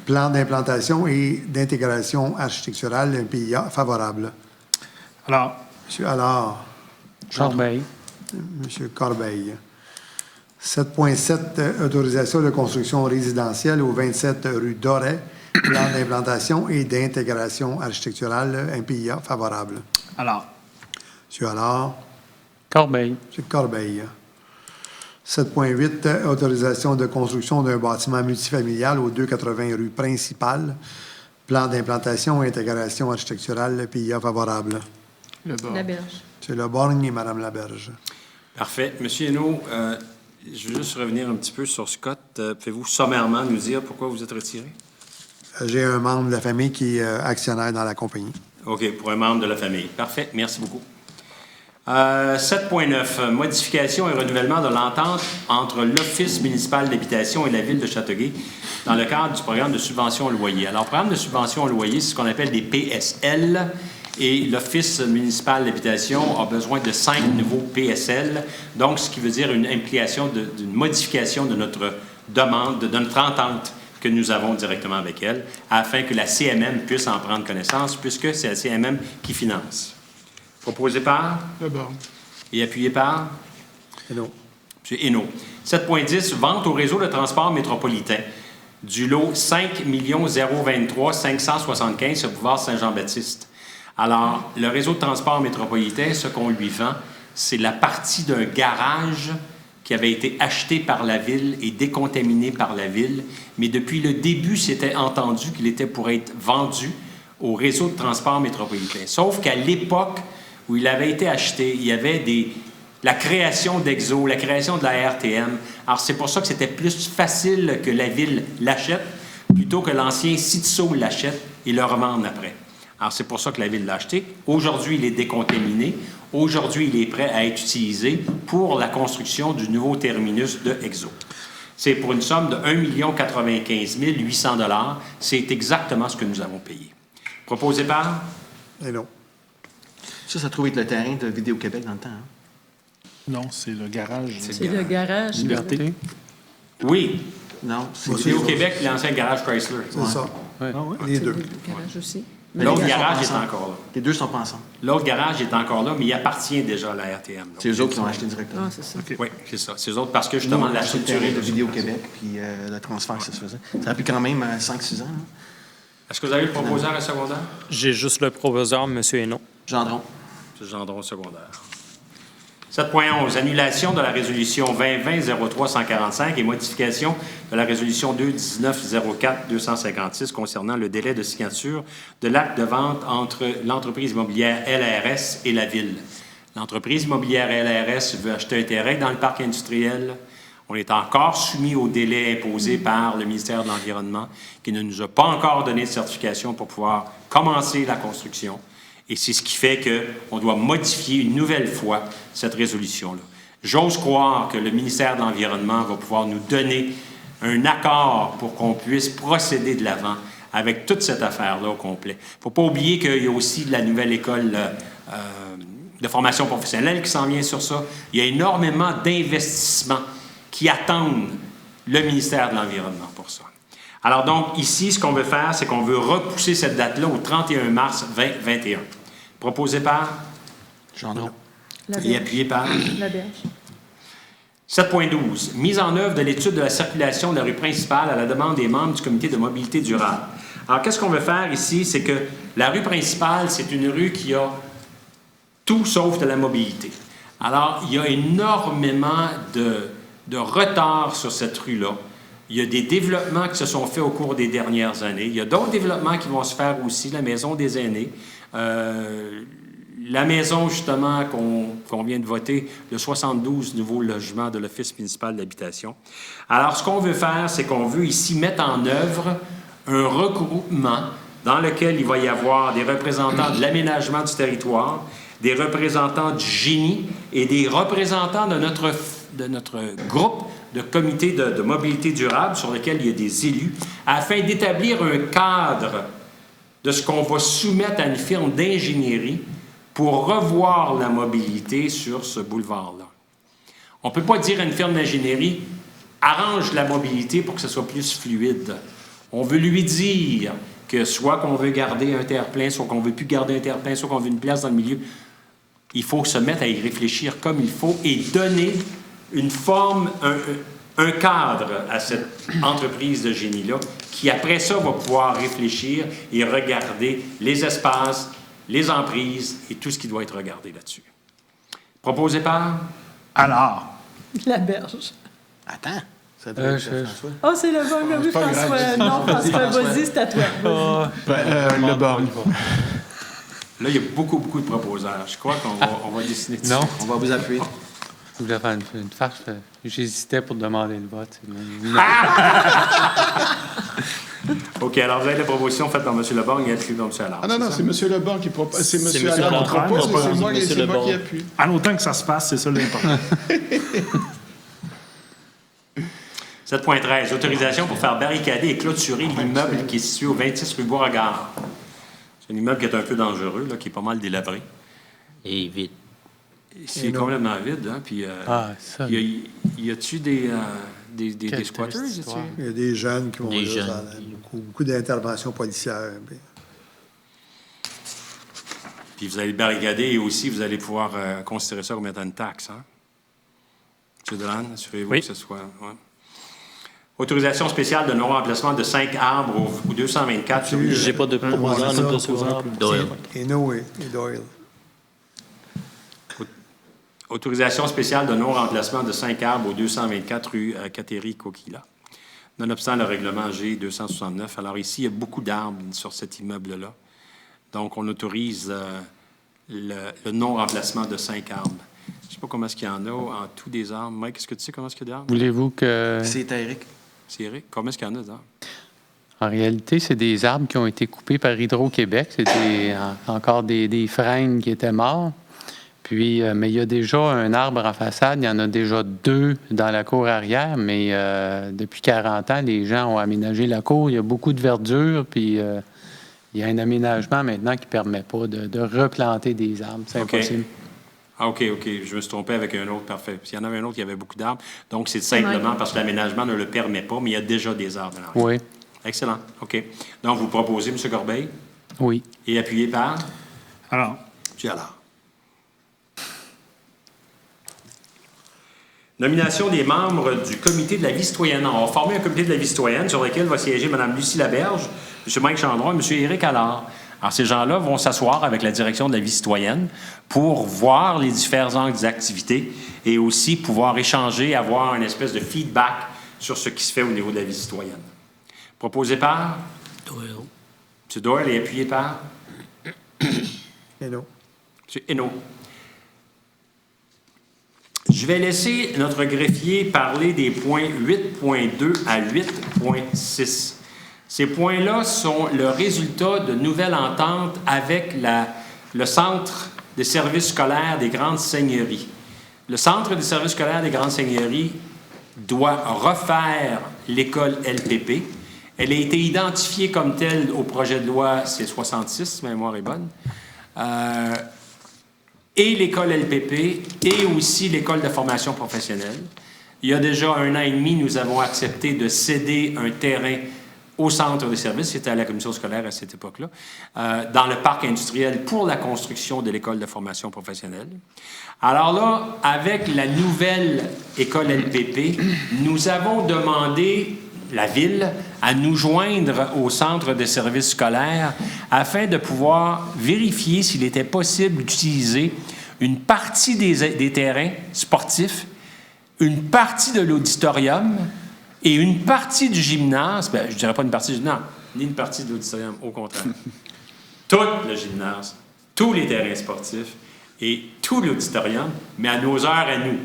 Plan d'implantation et d'intégration architecturale, un PIA favorable. alors, M. Allard. Corbeil. M. Corbeil. 7.7, autorisation de construction résidentielle au 27 rue Doré, Plan d'implantation et d'intégration architecturale, un PIA favorable. Alors, Monsieur Allard. Corbeil. M. Corbeil. 7.8, autorisation de construction d'un bâtiment multifamilial au 280 rue principale. Plan d'implantation et intégration architecturale, PIA favorable. Le bord. La berge. C'est Le Borgne et Mme Laberge. Parfait. Monsieur Hainaut, je veux juste revenir un petit peu sur Scott. Pouvez-vous sommairement nous dire pourquoi vous êtes retiré? J'ai un membre de la famille qui est actionnaire dans la compagnie. OK, pour un membre de la famille. Parfait. Merci beaucoup. 7.9, modification et renouvellement de l'entente entre l'Office municipal d'habitation et la Ville de Châteauguay dans le cadre du programme de subvention au loyer. Alors, le programme de subvention au loyer, c'est ce qu'on appelle des PSL, et l'Office municipal d'habitation a besoin de 5 nouveaux PSL, donc ce qui veut dire une implication d'une modification de notre demande, de notre entente que nous avons directement avec elle, afin que la CMM puisse en prendre connaissance, puisque c'est la CMM qui finance. Proposé par? Le bord. Et appuyé par? Non. M. Hainaut. 7.10, vente au réseau de transport métropolitain du lot 5 023 575 sur boulevard Saint-Jean-Baptiste. Alors, le réseau de transport métropolitain, ce qu'on lui vend, c'est la partie d'un garage qui avait été acheté par la Ville et décontaminé par la Ville, mais depuis le début, c'était entendu qu'il était pour être vendu au réseau de transport métropolitain. Sauf qu'à l'époque où il avait été acheté, il y avait la création d'Exo, la création de la RTM. Alors, c'est pour ça que c'était plus facile que la Ville l'achète plutôt que l'ancien Citso l'achète et le revende après. Alors, c'est pour ça que la Ville l'a acheté. Aujourd'hui, il est décontaminé. Aujourd'hui, il est prêt à être utilisé pour la construction du nouveau terminus de Exo. C'est pour une somme de 1 095 800 $. C'est exactement ce que nous avons payé. Proposé par? Et non. Ça trouve être le terrain de Vidéo-Québec dans le temps. Hein? non, c'est le garage. C'est le garage. Liberté. Oui. Non, c'est Moi, C'est au Québec, l'ancien garage Chrysler. C'est ça. Ouais. Ah ouais? Les C'est deux. le garage aussi. L'autre Les gars garage sont est ensemble. encore là. Les deux sont pas ensemble. L'autre garage est encore là, mais il appartient déjà à la RTM. Donc, C'est eux autres qui l'ont acheté directement. Ah, c'est ça. Oui, c'est ça. C'est eux autres parce que justement, Nous, on la a acheté le structure terrain est de Vidéo-Québec, puis le transfert, ça se faisait. Ça a pris quand même 5-6 ans. Hein? Est-ce que vous avez le proposeur à secondaire? J'ai juste le proposeur, M. Hainaut. Gendron. C'est Gendron secondaire. 7.11, annulation de la résolution 2020-03-145 et modification de la résolution 219-04-256 concernant le délai de signature de l'acte de vente entre l'entreprise immobilière LRS et la Ville. L'entreprise immobilière LRS veut acheter un terrain dans le parc industriel. On est encore soumis au délai imposé par le ministère de l'Environnement qui ne nous a pas encore donné de certification pour pouvoir commencer la construction. Et c'est ce qui fait qu'on doit modifier une nouvelle fois cette résolution-là. J'ose croire que le ministère de l'Environnement va pouvoir nous donner un accord pour qu'on puisse procéder de l'avant avec toute cette affaire-là au complet. Il ne faut pas oublier qu'il y a aussi la nouvelle école de formation professionnelle qui s'en vient sur ça. Il y a énormément d'investissements qui attendent le ministère de l'Environnement pour ça. Alors donc, ici, ce qu'on veut faire, c'est qu'on veut repousser cette date-là au 31 mars 2021. Proposé par? Gendron. La Et berge. appuyé par? La berge. 7.12. Mise en œuvre de l'étude de la circulation de la rue principale à la demande des membres du comité de mobilité durable. Alors, qu'est-ce qu'on veut faire ici? C'est que la rue principale, c'est une rue qui a tout sauf de la mobilité. Alors, il y a énormément de retard sur cette rue-là. Il y a des développements qui se sont faits au cours des dernières années. Il y a d'autres développements qui vont se faire aussi, la maison des aînés. La maison, justement, qu'on vient de voter, le 72 nouveaux logements de l'Office municipal d'habitation. Alors, ce qu'on veut faire, c'est qu'on veut ici mettre en œuvre un regroupement dans lequel il va y avoir des représentants de l'aménagement du territoire, des représentants du génie et des représentants de notre groupe de comité de mobilité durable sur lequel il y a des élus, afin d'établir un cadre de ce qu'on va soumettre à une firme d'ingénierie pour revoir la mobilité sur ce boulevard-là. On ne peut pas dire à une firme d'ingénierie « arrange la mobilité pour que ce soit plus fluide ». On veut lui dire que soit qu'on veut garder un terre-plein, soit qu'on ne veut plus garder un terre-plein, soit qu'on veut une place dans le milieu. Il faut se mettre à y réfléchir comme il faut et donner une forme, un cadre à cette entreprise de génie-là qui, après ça, va pouvoir réfléchir et regarder les espaces, les emprises et tout ce qui doit être regardé là-dessus. Proposé par? Alors, La berge. Attends. Ça doit être François. Oh, c'est le bon, oui, François. Non, François, vas-y, c'est à toi. Le borgne. Là, il y a beaucoup de proposeurs. Je crois qu'on va dessiner dessus. Non. On va vous appuyer. Je voulais faire une farce. J'hésitais pour demander le vote. OK, alors vous avez la proposition faite par M. Leborgne et appuyée par M. Allard. Ah non, c'est non, ça? c'est M. Leborgne qui propose. C'est C'est M. M. Allard qui Leborgne. propose, mais Monsieur c'est moi qui Leborgne. appuie. en autant que ça se passe, c'est ça l'important. 7.13. Autorisation pour faire barricader et clôturer l'immeuble qui est situé au 26 rue Beauregard. C'est un immeuble qui est un peu dangereux, là, qui est pas mal délabré. Et vite. C'est complètement vide, hein? Puis, ça. y a-tu des Quelle squatters? triste Y a-tu- histoire. Il y a des jeunes qui vont Des là, jeunes. ça a beaucoup d'interventions policières. Puis vous allez le barricader et aussi vous allez pouvoir considérer ça comme étant une taxe, hein? M. Delan, assurez-vous Oui. que ce soit... ouais. Autorisation spéciale de non-remplacement de 5 arbres au 224. J'ai pas de proposant ni de receveur. Doyle. Et Noé et Doyle. Autorisation spéciale de non-remplacement de 5 arbres au 224 rue Kateri-Kokila. Nonobstant le règlement G269. Alors ici, il y a beaucoup d'arbres sur cet immeuble-là. Donc, on autorise le non-remplacement de 5 arbres. Je ne sais pas comment est-ce qu'il y en a en tout des arbres. Mike, est-ce que tu sais comment est-ce qu'il y a d'arbres? Voulez-vous que... C'est Eric. C'est Eric? Comment est-ce qu'il y en a d'arbres? En réalité, c'est des arbres qui ont été coupés par Hydro-Québec. C'est encore des frênes qui étaient morts. Puis, mais il y a déjà un arbre en façade. Il y en a déjà 2 dans la cour arrière. Mais depuis 40 ans, les gens ont aménagé la cour. Il y a beaucoup de verdure. Puis, il y a un aménagement maintenant qui ne permet pas de replanter des arbres. C'est OK. impossible. Ah, OK. Je me suis trompé avec un autre, parfait. Puis il y en avait un autre qui avait beaucoup d'arbres. Donc, c'est simplement parce que l'aménagement ne le permet pas, mais il y a déjà des arbres dans l'arrière. Oui, Excellent. OK. Donc, vous proposez, M. Corbeil, oui. et appuyé par Alors, M. Allard. Nomination des membres du comité de la vie citoyenne. On va former un comité de la vie citoyenne sur lequel va siéger Mme Lucie Laberge, M. Mike Chandron et M. Éric Allard. Alors, ces gens-là vont s'asseoir avec la direction de la vie citoyenne pour voir les différents angles des activités et aussi pouvoir échanger, avoir une espèce de feedback sur ce qui se fait au niveau de la vie citoyenne. Proposé par Doyle. M. Doyle et appuyé par Et non. M. Hainaut. Je vais laisser notre greffier parler des points 8.2 à 8.6. Ces points-là sont le résultat de nouvelles ententes avec le Centre des services scolaires des Grandes Seigneuries. Le Centre des services scolaires des Grandes Seigneuries doit refaire l'école LPP. Elle a été identifiée comme telle au projet de loi C-66, si ma mémoire est bonne. Et l'école LPP et aussi l'école de formation professionnelle. Il y a déjà 1 an et demi, nous avons accepté de céder un terrain au centre de services, c'était à la commission scolaire à cette époque-là, dans le parc industriel pour la construction de l'école de formation professionnelle. Alors là, avec la nouvelle école LPP, nous avons demandé, la Ville, à nous joindre au centre de services scolaires afin de pouvoir vérifier s'il était possible d'utiliser une partie des terrains sportifs, une partie de l'auditorium et une partie du gymnase. Bien, je ne dirais pas une partie du gymnase, ni une partie de l'auditorium, au contraire. Tout le gymnase, tous les terrains sportifs et tout l'auditorium, mais à nos heures à nous.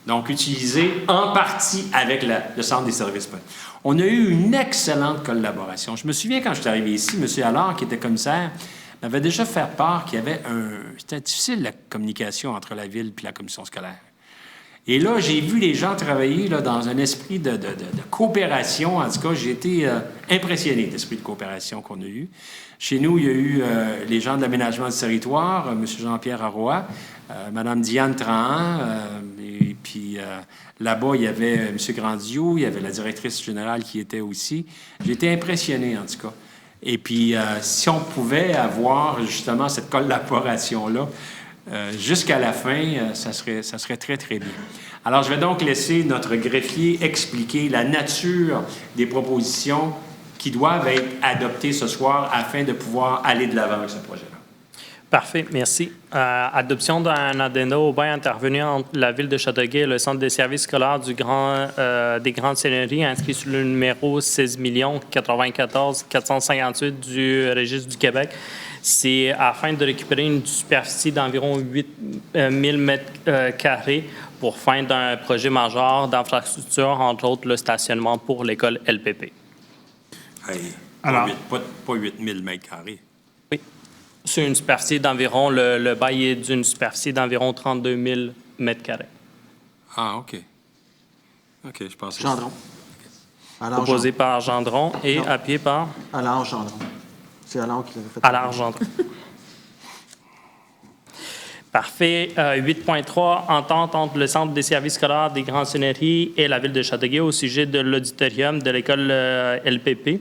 Donc, utilisé en partie avec le Centre des services scolaires. On a eu une excellente collaboration. Je me souviens, quand je suis arrivé ici, M. Allard, qui était commissaire, m'avait déjà fait part qu'il y avait c'était difficile, la communication entre la Ville et la commission scolaire. Et là, j'ai vu les gens travailler là, dans un esprit de coopération. En tout cas, j'ai été impressionné de l'esprit de coopération qu'on a eu. Chez nous, il y a eu les gens de l'aménagement du territoire, M. Jean-Pierre Arroy, Mme Diane Trahan, et puis là-bas, il y avait M. Grandiou, il y avait la directrice générale qui était aussi. J'ai été impressionné, en tout cas. Et puis, si on pouvait avoir justement cette collaboration-là, jusqu'à la fin, ça serait très, très bien. Alors, je vais donc laisser notre greffier expliquer la nature des propositions qui doivent être adoptées ce soir afin de pouvoir aller de l'avant avec ce projet-là. Parfait, merci. Adoption d'un addenda au bail intervenu entre la Ville de Châteauguay et le Centre des services scolaires des Grandes Seigneuries inscrit sur le numéro 16 94 458 du Registre du Québec. C'est afin de récupérer une superficie d'environ 8 000 m² pour fin d'un projet majeur d'infrastructure, entre autres le stationnement pour l'école LPP. Hey, Alors- pas 8 000 m². Oui. C'est une superficie d'environ, le bail est d'une superficie d'environ 32 000 m². Ah, OK. OK, je pense que Gendron. Alors, Proposé par Gendron et Non. appuyé par Alors, Gendron. C'est Alain qui l'avait fait. Allard Gendron. Parfait. 8.3, entente entre le Centre des services scolaires des Grandes Seigneuries et la Ville de Châteauguay au sujet de l'auditorium de l'école LPP.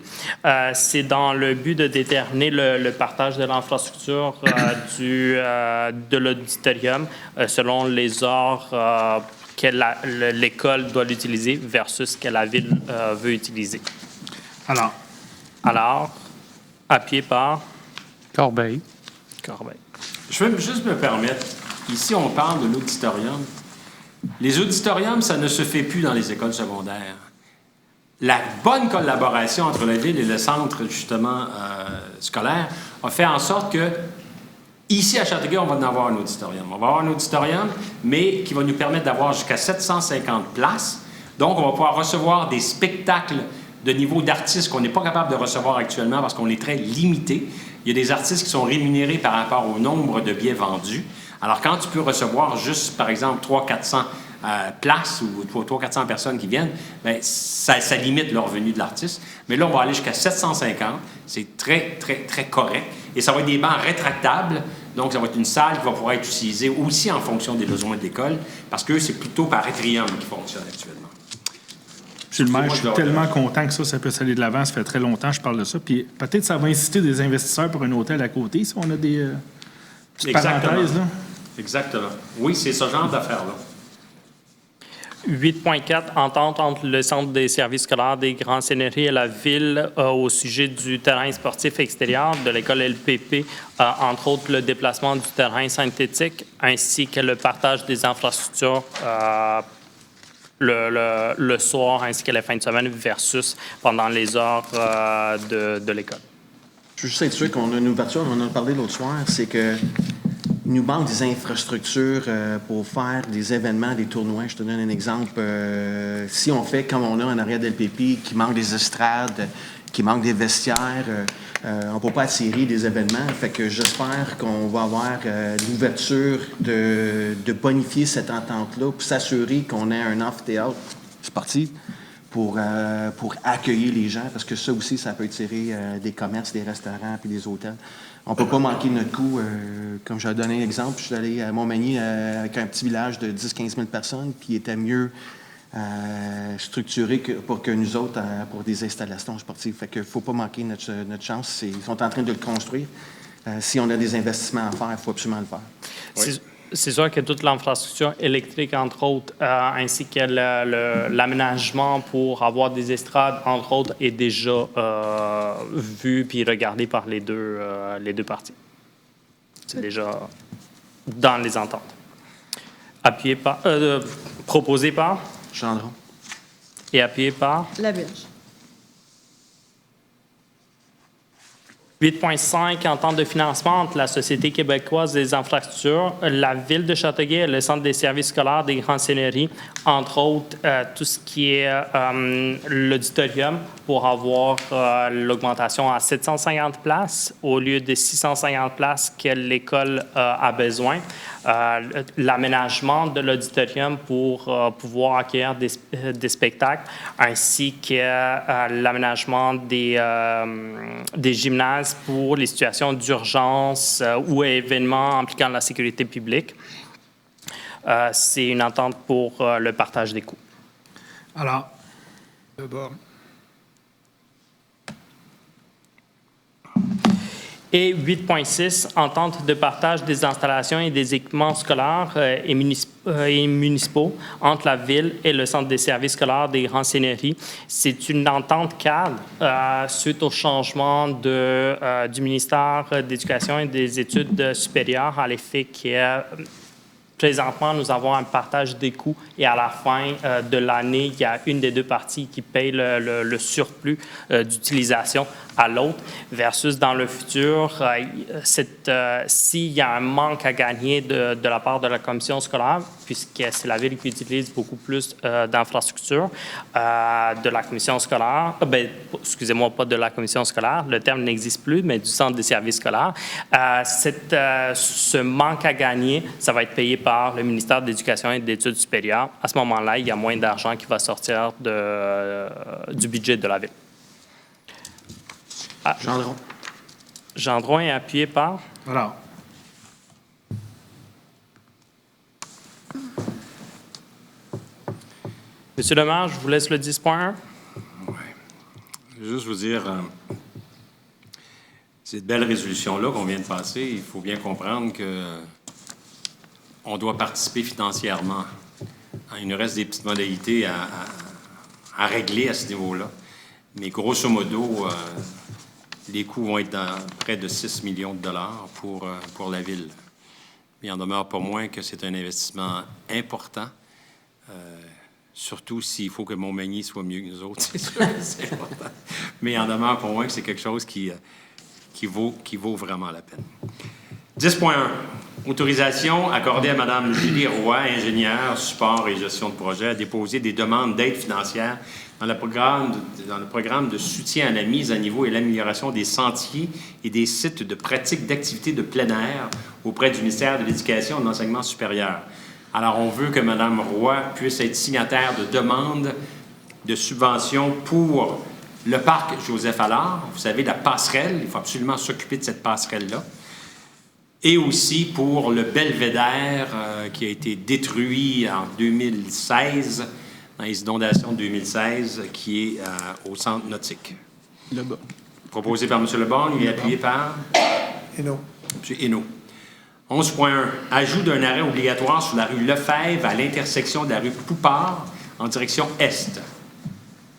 C'est dans le but de déterminer le partage de l'infrastructure de l'auditorium selon les heures que l'école doit l'utiliser versus que la Ville veut utiliser. Alors, appuyé par Corbeil. Corbeil. Je vais juste me permettre, ici on parle de l'auditorium. Les auditoriums, ça ne se fait plus dans les écoles secondaires. La bonne collaboration entre la Ville et le centre, justement, scolaire, a fait en sorte que, ici à Châteauguay, on va en avoir un auditorium. On va avoir un auditorium, mais qui va nous permettre d'avoir jusqu'à 750 places. Donc, on va pouvoir recevoir des spectacles de niveau d'artistes qu'on n'est pas capable de recevoir actuellement parce qu'on est très limité. Il y a des artistes qui sont rémunérés par rapport au nombre de billets vendus. Alors, quand tu peux recevoir juste, par exemple, 300-400 places ou 300-400 personnes qui viennent, bien, ça limite le revenu de l'artiste. Mais là, on va aller jusqu'à 750. C'est très, très, très correct. Et ça va être des bancs rétractables. Donc, ça va être une salle qui va pouvoir être utilisée aussi en fonction des besoins de l'école parce que c'est plutôt par atrium qui fonctionne actuellement. Monsieur le maire, je suis tellement content que ça puisse aller de l'avant. Ça fait très longtemps que je parle de ça. Puis peut-être ça va inciter des investisseurs pour un hôtel à côté, si on a des petites parenthèses. Là. Exactement. Oui, c'est ce genre d'affaires-là. 8.4, entente entre le Centre des services scolaires des Grandes Seigneuries et la Ville au sujet du terrain sportif extérieur de l'école LPP, entre autres le déplacement du terrain synthétique ainsi que le partage des infrastructures le soir ainsi que la fin de semaine versus pendant les heures de l'école. Je veux juste être sûr qu'on a une ouverture, on en a parlé l'autre soir, c'est que il nous manque des infrastructures pour faire des événements, des tournois. Je te donne un exemple. Si on fait comme on a en arrière d'LPP, qui manque des estrades, qui manque des vestiaires, on ne peut pas attirer des événements. Fait que j'espère qu'on va avoir l'ouverture de bonifier cette entente-là pour s'assurer qu'on ait un amphithéâtre sportif pour accueillir les gens, parce que ça aussi, ça peut attirer des commerces, des restaurants puis des hôtels. On ne peut pas manquer notre coup. Comme je vais donner un exemple, je suis allé à Montmagny avec un petit village de 10-15 000 personnes, puis il était mieux structuré pour que nous autres pour des installations sportives. Fait qu'il ne faut pas manquer notre chance. Ils sont en train de le construire. Si on a des investissements à faire, il faut absolument le faire. Oui. C'est sûr que toute l'infrastructure électrique, entre autres, ainsi que l'aménagement pour avoir des estrades, entre autres, est déjà vu puis regardé par les deux parties. C'est déjà dans les ententes. Proposé par Gendron. et appuyé par La Vierge. 8.5, entente de financement entre la Société québécoise des infrastructures, la Ville de Châteauguay et le Centre des services scolaires des Grandes Seigneuries, entre autres tout ce qui est l'auditorium pour avoir l'augmentation à 750 places au lieu de 650 places que l'école a besoin. L'aménagement de l'auditorium pour pouvoir accueillir des spectacles, ainsi que l'aménagement des gymnases pour les situations d'urgence ou événements impliquant la sécurité publique. C'est une entente pour le partage des coûts. Alors, d'abord. Et 8.6, entente de partage des installations et des équipements scolaires et municipaux entre la Ville et le Centre des services scolaires des Renseigneries. C'est une entente cadre suite au changement du ministère d'Éducation et des Études supérieures à l'effet qu'il y a présentement, nous avons un partage des coûts et à la fin de l'année, il y a une des deux parties qui paye le surplus d'utilisation à l'autre, versus dans le futur, s'il y a un manque à gagner de la part de la commission scolaire, puisque c'est la Ville qui utilise beaucoup plus d'infrastructures de la commission scolaire, excusez-moi, pas de la commission scolaire, le terme n'existe plus, mais du Centre des services scolaires, ce manque à gagner, ça va être payé par le ministère de l'Éducation et des Études supérieures. À ce moment-là, il y a moins d'argent qui va sortir du budget de la Ville. Gendron. Gendron est appuyé par? Alors, Monsieur le maire, je vous laisse le 10.1. Oui. Je veux juste vous dire, cette belle résolution-là qu'on vient de passer, il faut bien comprendre que on doit participer financièrement. Il nous reste des petites modalités à régler à ce niveau-là. Mais grosso modo, les coûts vont être près de 6 millions de dollars pour la Ville. Il en demeure pas moins que c'est un investissement important, surtout s'il faut que Montmagny soit mieux que nous autres, c'est sûr que c'est important. Mais il en demeure pas moins que c'est quelque chose qui vaut vraiment la peine. 10.1. Autorisation accordée à Mme Julie Roy, ingénieure, support et gestion de projet, à déposer des demandes d'aide financière dans le programme de soutien à la mise à niveau et l'amélioration des sentiers et des sites de pratique d'activités de plein air auprès du ministère de l'Éducation et de l'Enseignement supérieur. Alors, on veut que Mme Roy puisse être signataire de demandes de subventions pour le parc Joseph-Allard. Vous savez, la passerelle, il faut absolument s'occuper de cette passerelle-là. Et aussi pour le belvédère qui a été détruit en 2016, dans les inondations de 2016, qui est au centre nautique. Là-bas. Proposé par M. Leborgne, il est appuyé par? Hainaut. M. Hainaut. 11.1. Ajout d'un arrêt obligatoire sur la rue Lefebvre à l'intersection de la rue Poupard en direction est.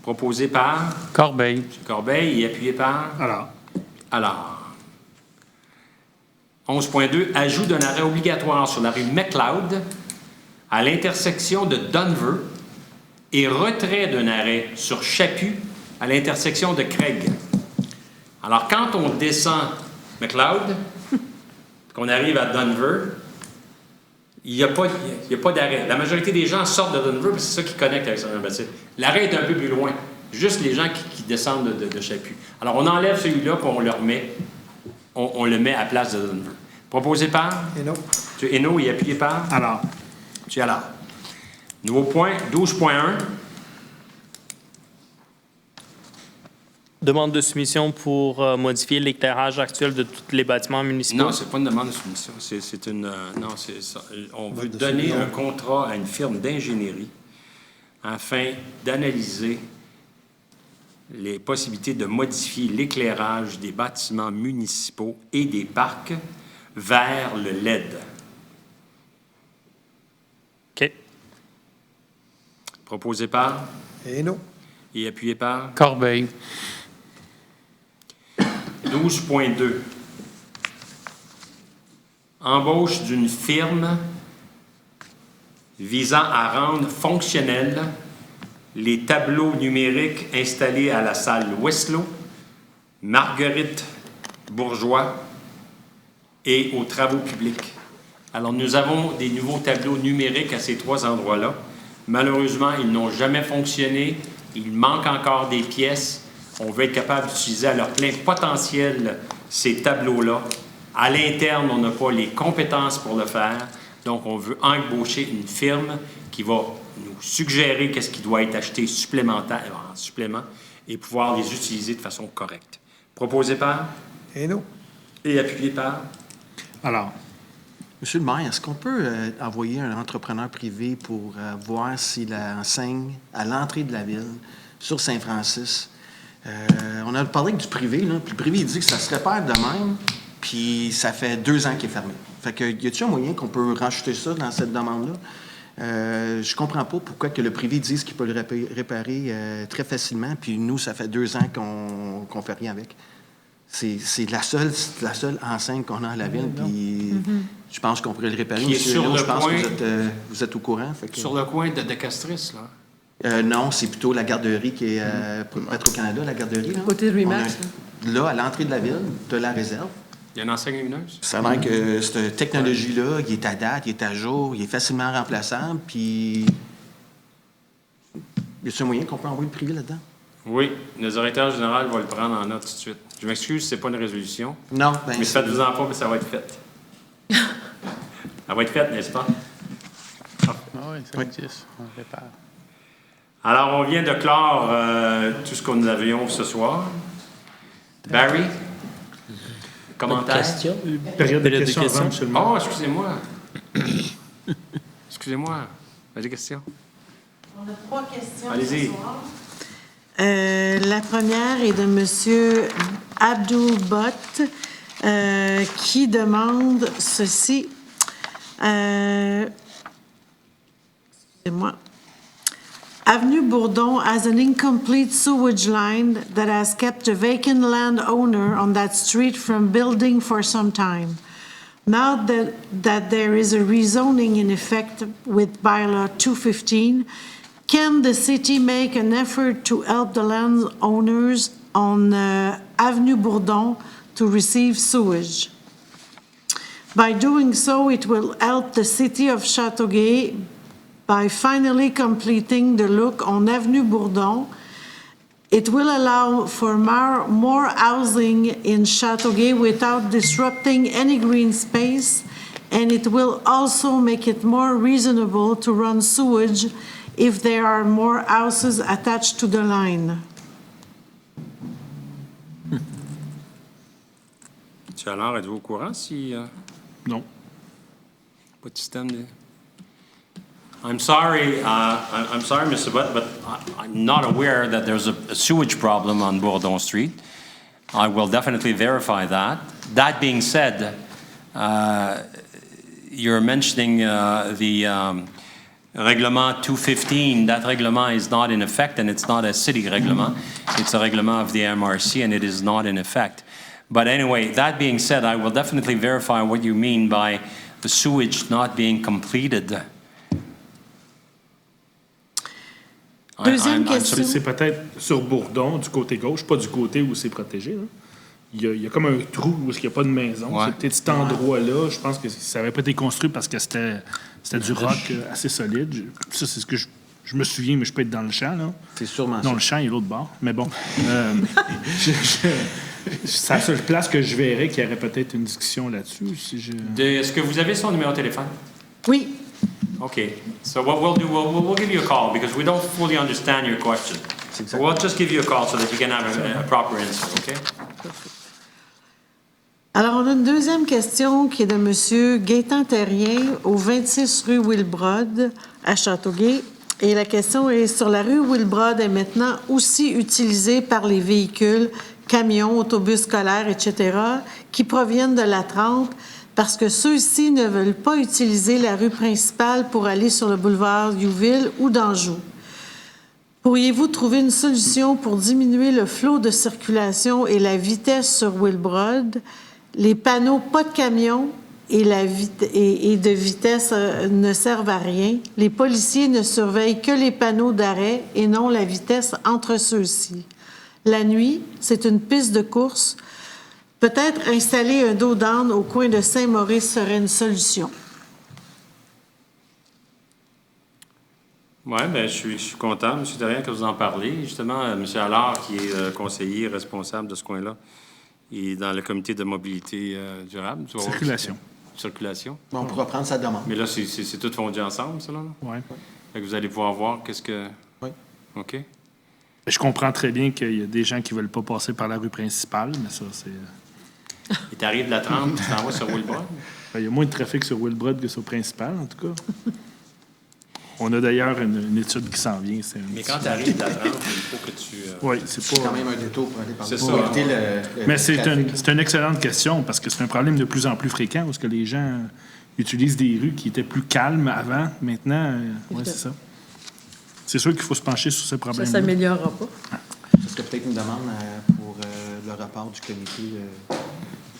Proposé par? Corbeil. M. Corbeil, il est appuyé par? Alors. 11.2. Ajout d'un arrêt obligatoire sur la rue McLeod à l'intersection de Denver et retrait d'un arrêt sur Chaput à l'intersection de Craig. Alors, quand on descend McLeod, qu'on arrive à Denver, il n'y a pas d'arrêt. La majorité des gens sortent de Denver, parce que c'est ça qui connecte avec Saint-Jean-Baptiste. L'arrêt est un peu plus loin. Juste les gens qui descendent de Chaput. Alors, on enlève celui-là, puis on le remet. On le met à la place de Denver. Proposé par? Hainaut. M. Hainaut, il est appuyé par? alors, M. Allard. Nouveau point, 12.1. Demande de soumission pour modifier l'éclairage actuel de tous les bâtiments municipaux. Non, c'est pas une demande de soumission. C'est une... non, c'est ça. On veut donner un contrat à une firme d'ingénierie afin d'analyser les possibilités de modifier l'éclairage des bâtiments municipaux et des parcs vers le LED. OK. Proposé par Hainaut. et appuyé par Corbeil. 12.2. Embauche d'une firme visant à rendre fonctionnels les tableaux numériques installés à la salle Westlow, Marguerite Bourgeois et aux travaux publics. Alors, nous avons des nouveaux tableaux numériques à ces trois endroits-là. Malheureusement, ils n'ont jamais fonctionné. Il manque encore des pièces. On veut être capable d'utiliser à leur plein potentiel ces tableaux-là. À l'interne, on n'a pas les compétences pour le faire. Donc, on veut embaucher une firme qui va nous suggérer qu'est-ce qui doit être acheté en supplément et pouvoir les utiliser de façon correcte. Proposé par? Hainaut. Et appuyé par? alors, Monsieur le maire, est-ce qu'on peut envoyer un entrepreneur privé pour voir s'il enseigne à l'entrée de la ville, sur Saint-Francis? On a parlé du privé, là, puis le privé il dit que ça se répare de même. Puis ça fait 2 ans qu'il est fermé. Fait que, y a-t-il un moyen qu'on peut rajouter ça dans cette demande-là? Je comprends pas pourquoi que le privé dise qu'il peut le réparer très facilement, puis nous, ça fait 2 ans qu'on fait rien avec. C'est la seule enseigne qu'on a à la ville, puis je pense qu'on pourrait le réparer. Qui est Monsieur sur Legault, le je pense point- que vous êtes au courant. Fait que- Sur le coin de Castris, là. non, c'est plutôt la garderie qui est Petro-Canada, la garderie. Là. Côté de Remax, Là, à l'entrée de la ville, de la réserve. Il y a une enseigne lumineuse. Ça a l'air que cette technologie-là, il est à date, il est à jour, il est facilement remplaçable, puis... Y a-t-il un moyen qu'on peut envoyer le privé là-dedans? Oui, le directeur général va le prendre en note tout de suite. Je m'excuse, c'est pas une résolution. Non, ben Mais faites-vous-en pas, mais ça va être fait. Ça va être fait, n'est-ce pas? Ah oui, ça existe. On répare. Alors, on vient de clore tout ce que nous avions ce soir. Barry? Commentaire? Question? Période de Période de questions questions. avant, monsieur le maire. Oh, excusez-moi. Excusez-moi. Vas-y, question. On a 3 questions Allez-y. ce soir. La première est de M. Abdul Bott qui demande ceci. Excusez-moi. Avenue Bourdon has an incomplete sewage line that has kept a vacant landowner on that street from building for some time. Now that there is a rezoning in effect with bylaw 215, can the city make an effort to help the landowners on Avenue Bourdon to receive sewage? By doing so, it will help the city of Châteauguay by finally completing the look on Avenue Bourdon. It will allow for more housing in Châteauguay without disrupting any green space, and it will also make it more reasonable to run sewage if there are more houses attached to the line. Monsieur Allard, êtes-vous au courant si... Non. pas de système de... I'm sorry, Mr. Butt, but I'm not aware that there's a sewage problem on Bourdon Street. I will definitely verify that. That being said, you're mentioning the Règlement 215. That règlement is not in effect, and it's not a city règlement. It's a règlement of the MRC, and it is not in effect. But anyway, that being said, I will definitely verify what you mean by the sewage not being completed. Deuxième question. C'est peut-être sur Bourdon, du côté gauche, pas du côté où c'est protégé. Là. Il y a comme un trou où il n'y a pas de maison. Ouais. C'est peut-être cet endroit-là. Je pense que ça n'avait pas été construit parce que c'était du roc assez solide. Ça, c'est ce que je me souviens, mais je peux être dans le champ. Là. C'est sûrement Dans ça. le champ, il y a l'autre bord. Mais bon, c'est la seule place que je verrais qu'il y aurait peut-être une discussion là-dessus. Si je... Est-ce que vous avez son numéro de téléphone? Oui. Okay, so what we'll do, we'll give you a call because we don't fully understand your question. So we'll just give you a call so that you can have a proper answer, okay? Alors, on a une deuxième question qui est de M. Gaétan Terrien, au 26 rue Wilbrod, à Châteauguay. Et la question est sur la rue Wilbrod est maintenant aussi utilisée par les véhicules, camions, autobus scolaires, etc., qui proviennent de la 30 parce que ceux-ci ne veulent pas utiliser la rue principale pour aller sur le boulevard Youville ou d'Anjou. Pourriez-vous trouver une solution pour diminuer le flot de circulation et la vitesse sur Wilbrod? Les panneaux « pas de camion » et de vitesse ne servent à rien. Les policiers ne surveillent que les panneaux d'arrêt et non la vitesse entre ceux-ci. La nuit, c'est une piste de course. Peut-être installer un dos d'âne au coin de Saint-Maurice serait une solution. Oui, bien, je suis content, M. Terrien, que vous en parlez. Justement, M. Allard, qui est conseiller responsable de ce coin-là, il est dans le comité de mobilité durable. Circulation. Circulation. On pourra prendre sa demande. Mais là, c'est tout fondu ensemble, ça, là? Ouais. Fait que vous allez pouvoir voir qu'est-ce que... Oui. OK. Je comprends très bien qu'il y a des gens qui ne veulent pas passer par la rue principale, mais ça, c'est... Et t'arrives de la 30, tu t'en vas sur Wilbrod? Il y a moins de trafic sur Wilbrod que sur Principal, en tout cas. On a d'ailleurs une étude qui s'en vient. Mais quand tu arrives de la Trempe, il faut que tu... Oui, c'est C'est quand pas... même un détour pour aller par là. C'est Pour ça, éviter Mais c'est trafic. une excellente question parce que c'est un problème de plus en plus fréquent parce que les gens utilisent des rues qui étaient plus calmes avant. Maintenant, oui, c'est ça. C'est sûr qu'il faut se pencher sur ce Ça problème. ne s'améliorera pas. Ce serait peut-être une demande pour le rapport du comité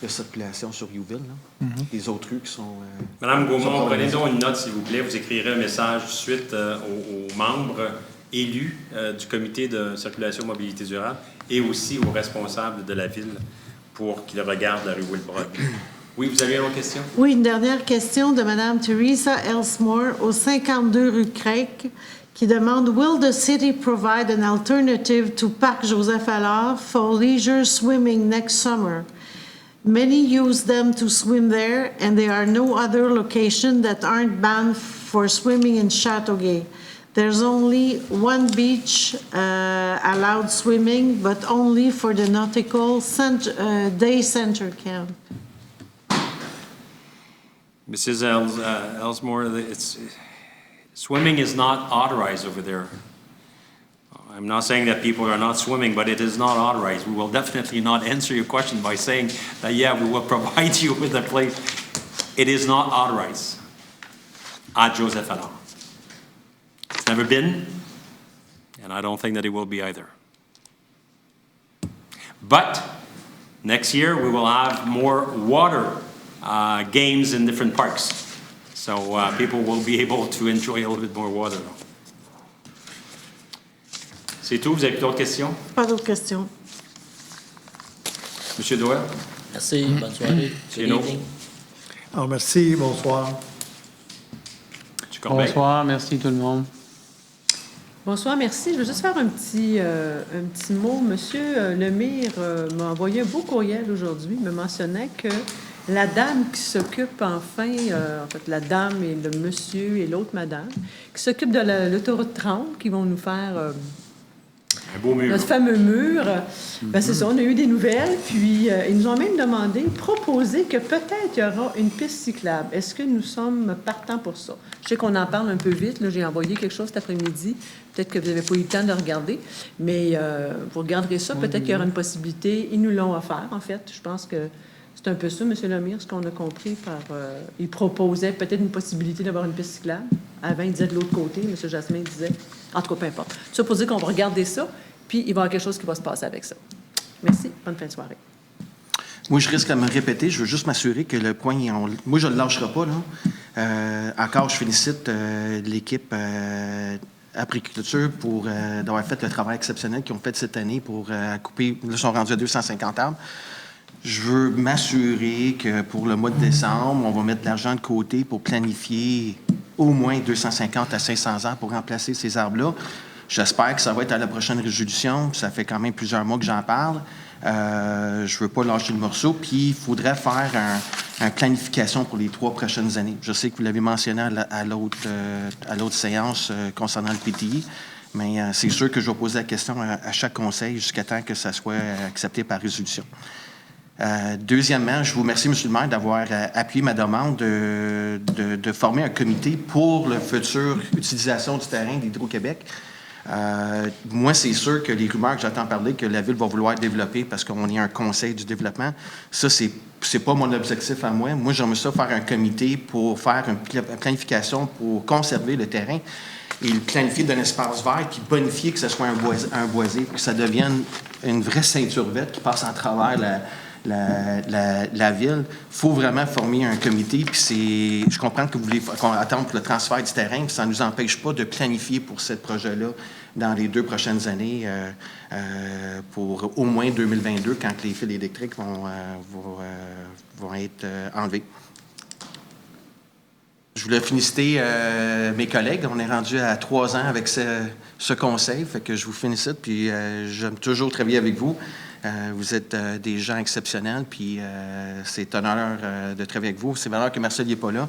de circulation sur Youville, là. Les autres rues qui sont... Madame Gaumont, prenez donc une note, s'il vous plaît. Vous écrirez un message suite aux membres élus du comité de circulation et mobilité durable et aussi aux responsables de la ville pour qu'ils regardent la rue Wilbrod. Oui, vous avez une autre question? Oui, une dernière question de Mme Teresa Elsmore au 52 rue Craig qui demande Will the city provide an alternative to Parc Joseph Allard for leisure swimming next summer? Many use them to swim there, and there are no other locations that aren't banned for swimming in Châteauguay. There's only one beach allowed swimming, but only for the nautical day center camp. Mrs. Elsmore, swimming is not authorized over there. I'm not saying that people are not swimming, but it is not authorized. We will definitely not answer your question by saying that, yeah, we will provide you with a place. It is not authorized at Joseph Allard. It's never been, and I don't think that it will be either. But next year, we will have more water games in different parks. So people will be able to enjoy a little bit more water. C'est tout? Vous avez d'autres questions? Pas d'autres questions. Monsieur Doyle? Merci, bonne soirée. Good Gino. evening. Alors, merci, bonsoir. Monsieur Corbeil? Bonsoir, merci tout le monde. Bonsoir, merci. Je veux juste faire un petit mot. Monsieur Lemire m'a envoyé un beau courriel aujourd'hui. Il me mentionnait que la dame qui s'occupe en fait, la dame et le monsieur et l'autre madame, qui s'occupe de l'autoroute 30, qui vont nous faire Un beau mur. notre fameux mur. Ben, c'est ça, on a eu des nouvelles, puis ils nous ont même demandé, proposé que peut-être il y aura une piste cyclable. Est-ce que nous sommes partants pour ça? Je sais qu'on en parle un peu vite. Là, j'ai envoyé quelque chose cet après-midi. Peut-être que vous n'avez pas eu le temps de regarder, mais vous regarderez ça. Peut-être qu'il y aura une possibilité. Ils nous l'ont offert, en fait. Je pense que c'est un peu ça, M. Lemire, ce qu'on a compris par... il proposait peut-être une possibilité d'avoir une piste cyclable. Avant, il disait de l'autre côté. M. Jasmin disait... En tout cas, peu importe. Ça pour dire qu'on va regarder ça, puis il va y avoir quelque chose qui va se passer avec ça. Merci. Bonne fin de soirée. Moi, je risque de me répéter. Je veux juste m'assurer que le point... Moi, je ne le lâcherai pas, là. Encore, je félicite l'équipe Agriculture pour d'avoir fait le travail exceptionnel qu'ils ont fait cette année pour couper... Là, ils sont rendus à 250 arbres. Je veux m'assurer que pour le mois de décembre, on va mettre de l'argent de côté pour planifier au moins 250 à 500 arbres pour remplacer ces arbres-là. J'espère que ça va être à la prochaine résolution. Ça fait quand même plusieurs mois que j'en parle. Je ne veux pas lâcher le morceau. Puis, il faudrait faire une planification pour les 3 prochaines années. Je sais que vous l'avez mentionné à l'autre séance concernant le PTI, mais c'est sûr que je vais poser la question à chaque conseil jusqu'à temps que ça soit accepté par résolution. Deuxièmement, je vous remercie, M. le maire, d'avoir appuyé ma demande de former un comité pour la future utilisation du terrain d'Hydro-Québec. Moi, c'est sûr que les rumeurs que j'entends parler que la Ville va vouloir développer parce qu'on est un conseil du développement, ça, c'est pas mon objectif à moi. Moi, j'aimerais ça faire un comité pour faire une planification pour conserver le terrain et le planifier d'un espace vert, puis bonifier que ce soit un boisé, que ça devienne une vraie ceinture verte qui passe en travers la ville. Il faut vraiment former un comité, puis je comprends que vous voulez qu'on attende pour le transfert du terrain, puis ça ne nous empêche pas de planifier pour ce projet-là dans les 2 prochaines années, pour au moins 2022, quand les fils électriques vont être enlevés. Je voulais féliciter mes collègues. On est rendu à 3 ans avec ce conseil, fait que je vous félicite, puis j'aime toujours travailler avec vous. Vous êtes des gens exceptionnels, puis c'est un honneur de travailler avec vous. C'est valeur que Marcel n'est pas là,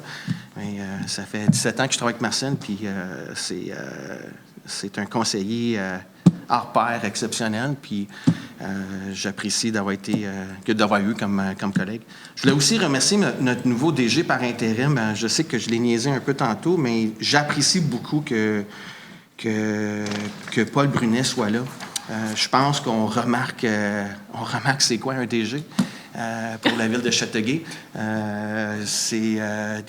mais ça fait 17 ans que je travaille avec Marcel, puis c'est un conseiller hors pair exceptionnel, puis j'apprécie d'avoir eu comme collègue. Je voulais aussi remercier notre nouveau DG par intérim. Je sais que je l'ai niaisé un peu tantôt, mais j'apprécie beaucoup que Paul Brunet soit là. Je pense qu'on remarque c'est quoi un DG pour la ville de Châteauguay. Il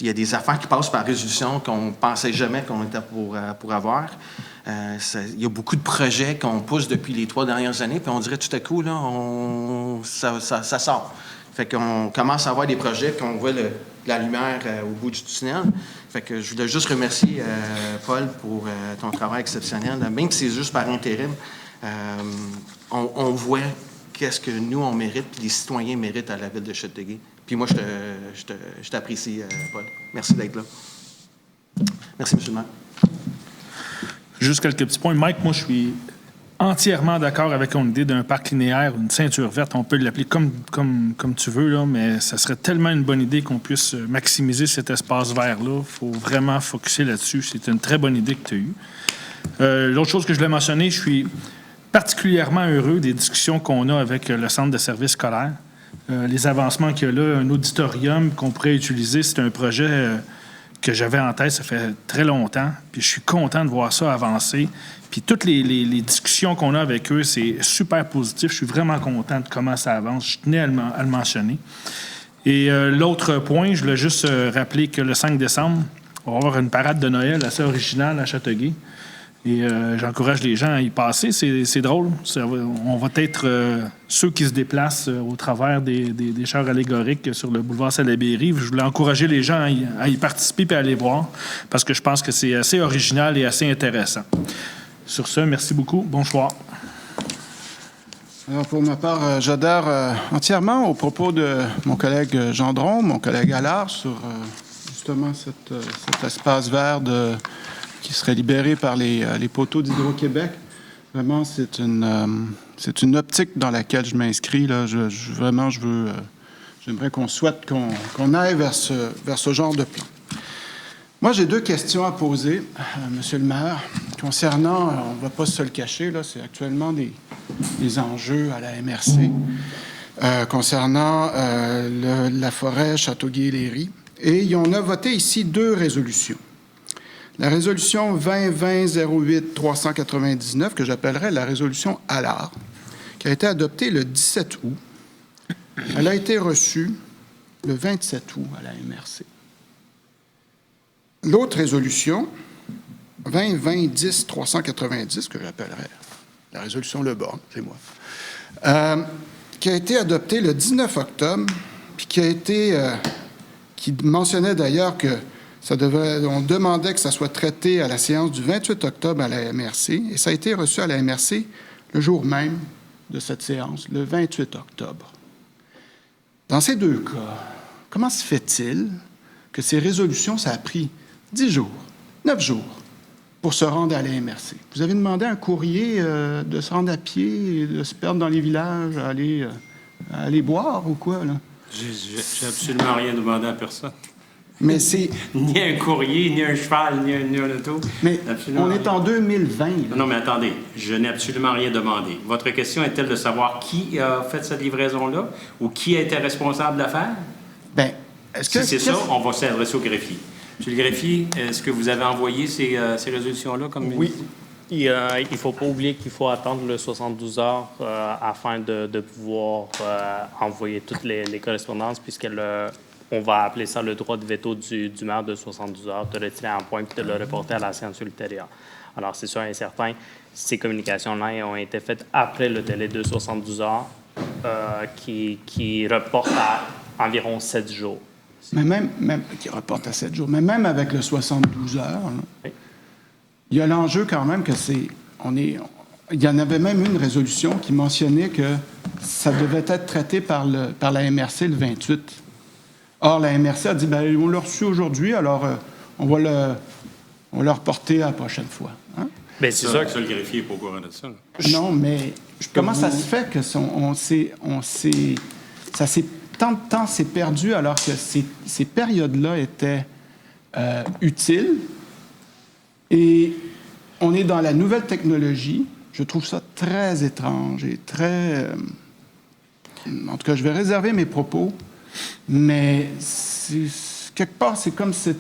y a des affaires qui passent par résolution qu'on ne pensait jamais qu'on était pour avoir. Il y a beaucoup de projets qu'on pousse depuis les 3 dernières années, puis on dirait tout à coup, là, ça sort. Fait qu'on commence à avoir des projets, qu'on voit la lumière au bout du tunnel. Fait que je voulais juste remercier Paul pour ton travail exceptionnel. Même si c'est juste par intérim, on voit qu'est-ce que nous, on mérite, puis les citoyens méritent à la ville de Châteauguay. Puis moi, je t'apprécie, Paul. Merci d'être là. Merci, M. le maire. Juste quelques petits points. Mike, moi, je suis entièrement d'accord avec ton idée d'un parc linéaire, une ceinture verte. On peut l'appeler comme tu veux, là, mais ça serait tellement une bonne idée qu'on puisse maximiser cet espace vert-là. Il faut vraiment focusser là-dessus. C'est une très bonne idée que tu as eue. L'autre chose que je voulais mentionner, je suis particulièrement heureux des discussions qu'on a avec le centre de services scolaires. Les avancements qu'il y a là, un auditorium qu'on pourrait utiliser, c'est un projet que j'avais en tête, ça fait très longtemps. Puis je suis content de voir ça avancer. Puis toutes les discussions qu'on a avec eux, c'est super positif. Je suis vraiment content de comment ça avance. Je tenais à le mentionner. Et l'autre point, je voulais juste rappeler que le 5 décembre, on va avoir une parade de Noël assez originale à Châteauguay. Et j'encourage les gens à y passer. C'est drôle. On va être ceux qui se déplacent au travers des chars allégoriques sur le boulevard Salaberry. Je voulais encourager les gens à y participer et à aller voir parce que je pense que c'est assez original et assez intéressant. Sur ce, merci beaucoup. Bonsoir. Alors, pour ma part, j'adhère entièrement aux propos de mon collègue Gendron, mon collègue Allard, sur justement cet espace vert qui serait libéré par les poteaux d'Hydro-Québec. Vraiment, c'est une optique dans laquelle je m'inscris. Là. J'aimerais qu'on souhaite qu'on aille vers ce genre de plan. Moi, j'ai 2 questions à poser, Monsieur le maire, concernant, on ne va pas se le cacher, là, c'est actuellement des enjeux à la MRC, concernant la forêt Châteauguay-Léry. Et on a voté ici 2 résolutions. La résolution 2020-08-399, que j'appellerais la résolution Allard, qui a été adoptée le 17 août. Elle a été reçue le 27 août à la MRC. L'autre résolution, 2020-10-390, que j'appellerais la résolution Le Borgne, c'est moi, qui a été adoptée le 19 octobre, puis qui mentionnait d'ailleurs que on demandait que ça soit traité à la séance du 28 octobre à la MRC, et ça a été reçu à la MRC le jour même de cette séance, le 28 octobre. Dans ces 2 cas, comment se fait-il que ces résolutions, ça a pris 10 jours, 9 jours pour se rendre à la MRC? Vous avez demandé un courrier de se rendre à pied et de se perdre dans les villages, à aller boire ou quoi, là? J'ai absolument rien demandé à personne. Mais c'est... Ni un courrier, ni un cheval, ni un auto. Mais absolument on rien. est en 2020. Là. Non, mais attendez, je n'ai absolument rien demandé. Votre question est-elle de savoir qui a fait cette livraison-là ou qui a été responsable de l'affaire? Bien, est-ce que... Si c'est ça, on va s'adresser au greffier. Monsieur le greffier, est-ce que vous avez envoyé ces résolutions-là comme... Oui. Il ne faut pas oublier qu'il faut attendre le 72 heures afin de pouvoir envoyer toutes les correspondances, on va appeler ça le droit de veto du maire de 72 heures, de retirer un point et de le reporter à la séance ultérieure. Alors, c'est sûr et certain, ces communications-là ont été faites après le délai de 72 heures qui reporte à environ 7 jours. Mais même qui reporte à 7 jours, mais même avec le 72 heures, là, oui. Il y a l'enjeu quand même que il y en avait même une résolution qui mentionnait que ça devait être traité par la MRC le 28. Or, la MRC a dit, bien, on l'a reçu aujourd'hui, alors on va le reporter à la prochaine fois. Hein? Bien, c'est sûr que le greffier n'est pas au courant de ça. Là. Non, mais comment ça se fait que tant de temps s'est perdu alors que ces périodes-là étaient utiles? Et on est dans la nouvelle technologie, Je trouve ça très étrange et très... en tout cas, je vais réserver mes propos, mais quelque part, c'est comme si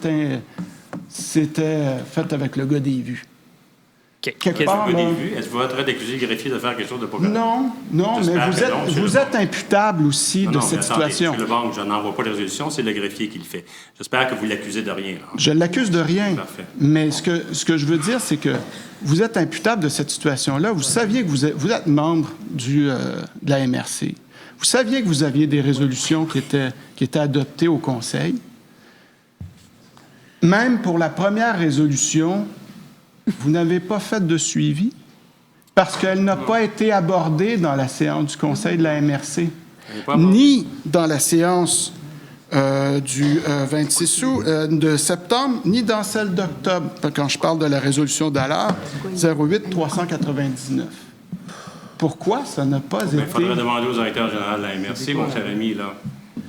c'était fait avec le gars des vues. Quelque part, est-ce que vous êtes en train d'accuser le greffier de faire quelque chose de pas correct? Non, mais vous êtes imputable aussi de cette situation. Le banque, je n'envoie pas de résolution, c'est le greffier qui le fait. J'espère que vous l'accusez de rien. Là. Je l'accuse de rien. Parfait. Mais ce que je veux dire, c'est que vous êtes imputable de cette situation-là. Vous saviez que vous êtes membre de la MRC. Vous saviez que vous aviez des résolutions qui étaient adoptées au Conseil. Même pour la première résolution, vous n'avez pas fait de suivi parce qu'elle n'a pas été abordée dans la séance du Conseil de la MRC, ni dans la séance du 26 août, de septembre, ni dans celle d'octobre, quand je parle de la résolution d'Allard 08-399. Pourquoi ça n'a pas été... Il faudrait demander au directeur général de la MRC, mon cher ami, là.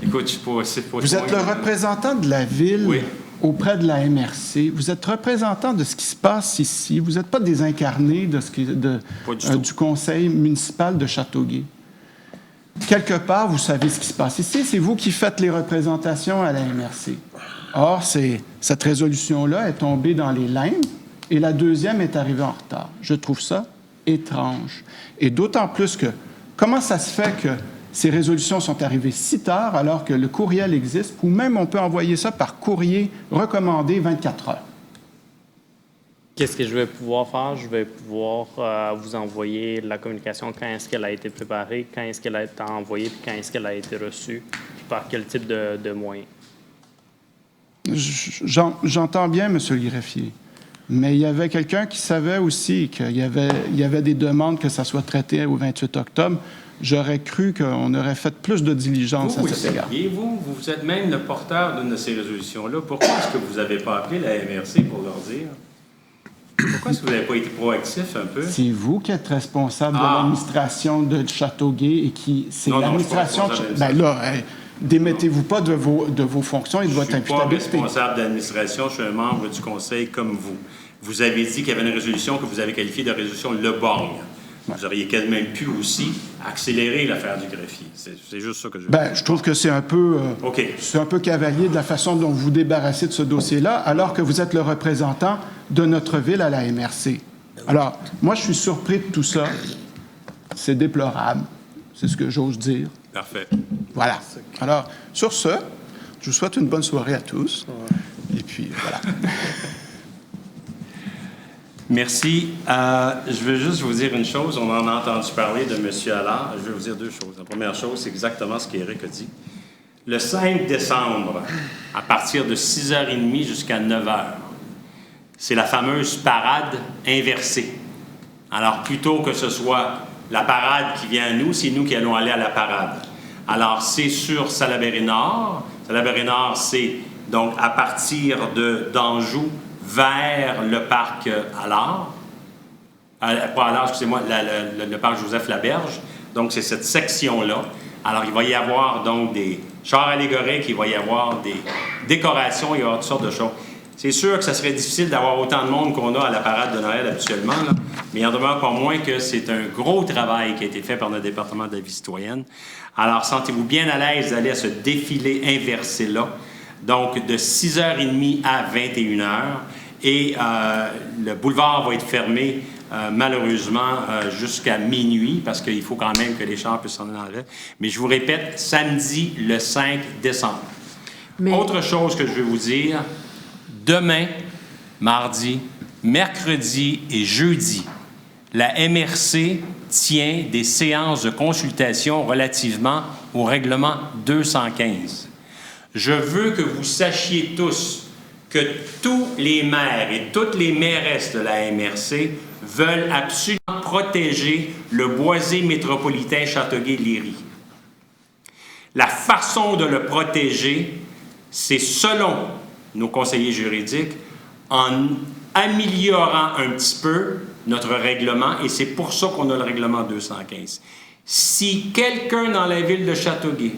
Écoute, c'est pas... Vous êtes le représentant de la Ville... Oui. Auprès de la MRC, vous êtes représentant de ce qui se passe ici. Vous n'êtes pas désincarné du conseil municipal de Châteauguay. Quelque part, vous savez ce qui se passe ici. C'est vous qui faites les représentations à la MRC. Or, cette résolution-là est tombée dans les limbes et la deuxième est arrivée en retard. Je trouve ça étrange. Et d'autant plus que, comment ça se fait que ces résolutions sont arrivées si tard alors que le courriel existe, ou même on peut envoyer ça par courrier recommandé 24 heures. Qu'est-ce que je vais pouvoir faire? Je vais pouvoir vous envoyer la communication quand est-ce qu'elle a été préparée, quand est-ce qu'elle a été envoyée, puis quand est-ce qu'elle a été reçue, puis par quel type de moyens. J'entends bien, M. le greffier, mais il y avait quelqu'un qui savait aussi qu'il y avait des demandes que ça soit traité au 28 octobre. J'aurais cru qu'on aurait fait plus de diligence à cet égard. Vous êtes même le porteur d'une de ces résolutions-là. Pourquoi est-ce que vous n'avez pas appelé la MRC pour leur dire? Pourquoi est-ce que vous n'avez pas été proactif un peu? C'est vous qui êtes responsable de l'administration de Châteauguay et qui... C'est l'administration... Ben là, démettez-vous pas de vos fonctions et de votre imputabilité. Je ne suis pas responsable d'administration, je suis un membre du conseil comme vous. Vous avez dit qu'il y avait une résolution que vous avez qualifiée de résolution Le Borgne. Vous auriez quand même pu aussi accélérer l'affaire du greffier. C'est juste ça que je veux dire. Je trouve que c'est un peu cavalier de la façon dont vous vous débarrassez de ce dossier-là, alors que vous êtes le représentant de notre ville à la MRC. Alors, moi, je suis surpris de tout ça. C'est déplorable. C'est ce que j'ose dire. Parfait. Voilà. Alors, sur ce, je vous souhaite une bonne soirée à tous. Et puis, voilà. Merci. Je veux juste vous dire une chose. On en a entendu parler de M. Allard. Je vais vous dire deux choses. La première chose, c'est exactement ce qu'Éric a dit. Le 5 décembre, à partir de 6h30 jusqu'à 9h, c'est la fameuse parade inversée. Alors, plutôt que ce soit la parade qui vient à nous, c'est nous qui allons aller à la parade. Alors, c'est sur Salaberry-Nord. Salaberry-Nord, c'est donc à partir d'Anjou vers le parc Allard. Pas Allard, excusez-moi, le parc Joseph-Laberge. Donc, c'est cette section-là. Alors, il va y avoir donc des chars allégoriques, il va y avoir des décorations, il va y avoir toutes sortes de choses. C'est sûr que ça serait difficile d'avoir autant de monde qu'on a à la parade de Noël habituellement, là, mais il en demeure pas moins que c'est un gros travail qui a été fait par notre département de la vie citoyenne. Alors, sentez-vous bien à l'aise d'aller à ce défilé inversé-là, donc de 6h30 à 21h, et le boulevard va être fermé malheureusement jusqu'à minuit, parce qu'il faut quand même que les chars puissent s'en aller dans la rue. Mais je vous répète, samedi, le 5 décembre. Autre chose que je veux vous dire, demain, mardi, mercredi et jeudi, la MRC tient des séances de consultation relativement au règlement 215. Je veux que vous sachiez tous que tous les maires et toutes les mairesses de la MRC veulent absolument protéger le boisé métropolitain Châteauguay-Léry. La façon de le protéger, c'est selon nos conseillers juridiques, en améliorant un petit peu notre règlement, et c'est pour ça qu'on a le règlement 215. Si quelqu'un dans la ville de Châteauguay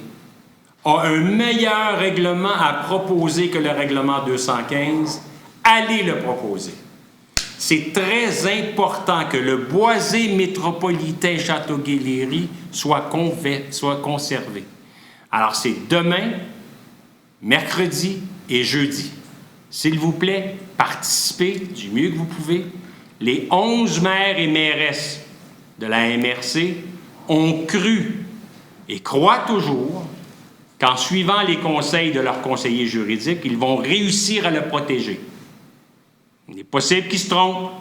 a un meilleur règlement à proposer que le règlement 215, allez le proposer. C'est très important que le boisé métropolitain Châteauguay-Léry soit conservé. Alors, c'est demain, mercredi et jeudi. S'il vous plaît, participez du mieux que vous pouvez. Les 11 maires et mairesses de la MRC ont cru et croient toujours qu'en suivant les conseils de leurs conseillers juridiques, ils vont réussir à le protéger. Il est possible qu'ils se trompent,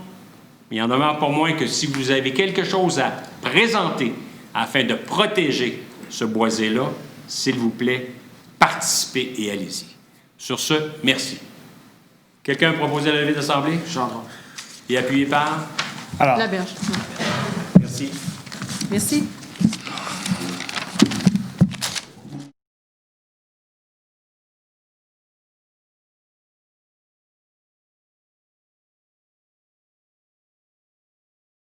mais il en demeure pas moins que si vous avez quelque chose à présenter afin de protéger ce boisé-là, s'il vous plaît, participez et allez-y. Sur ce, merci. Quelqu'un a proposé la levée d'assemblée? Gendron. Et appuyé par? La berge. Merci. Merci.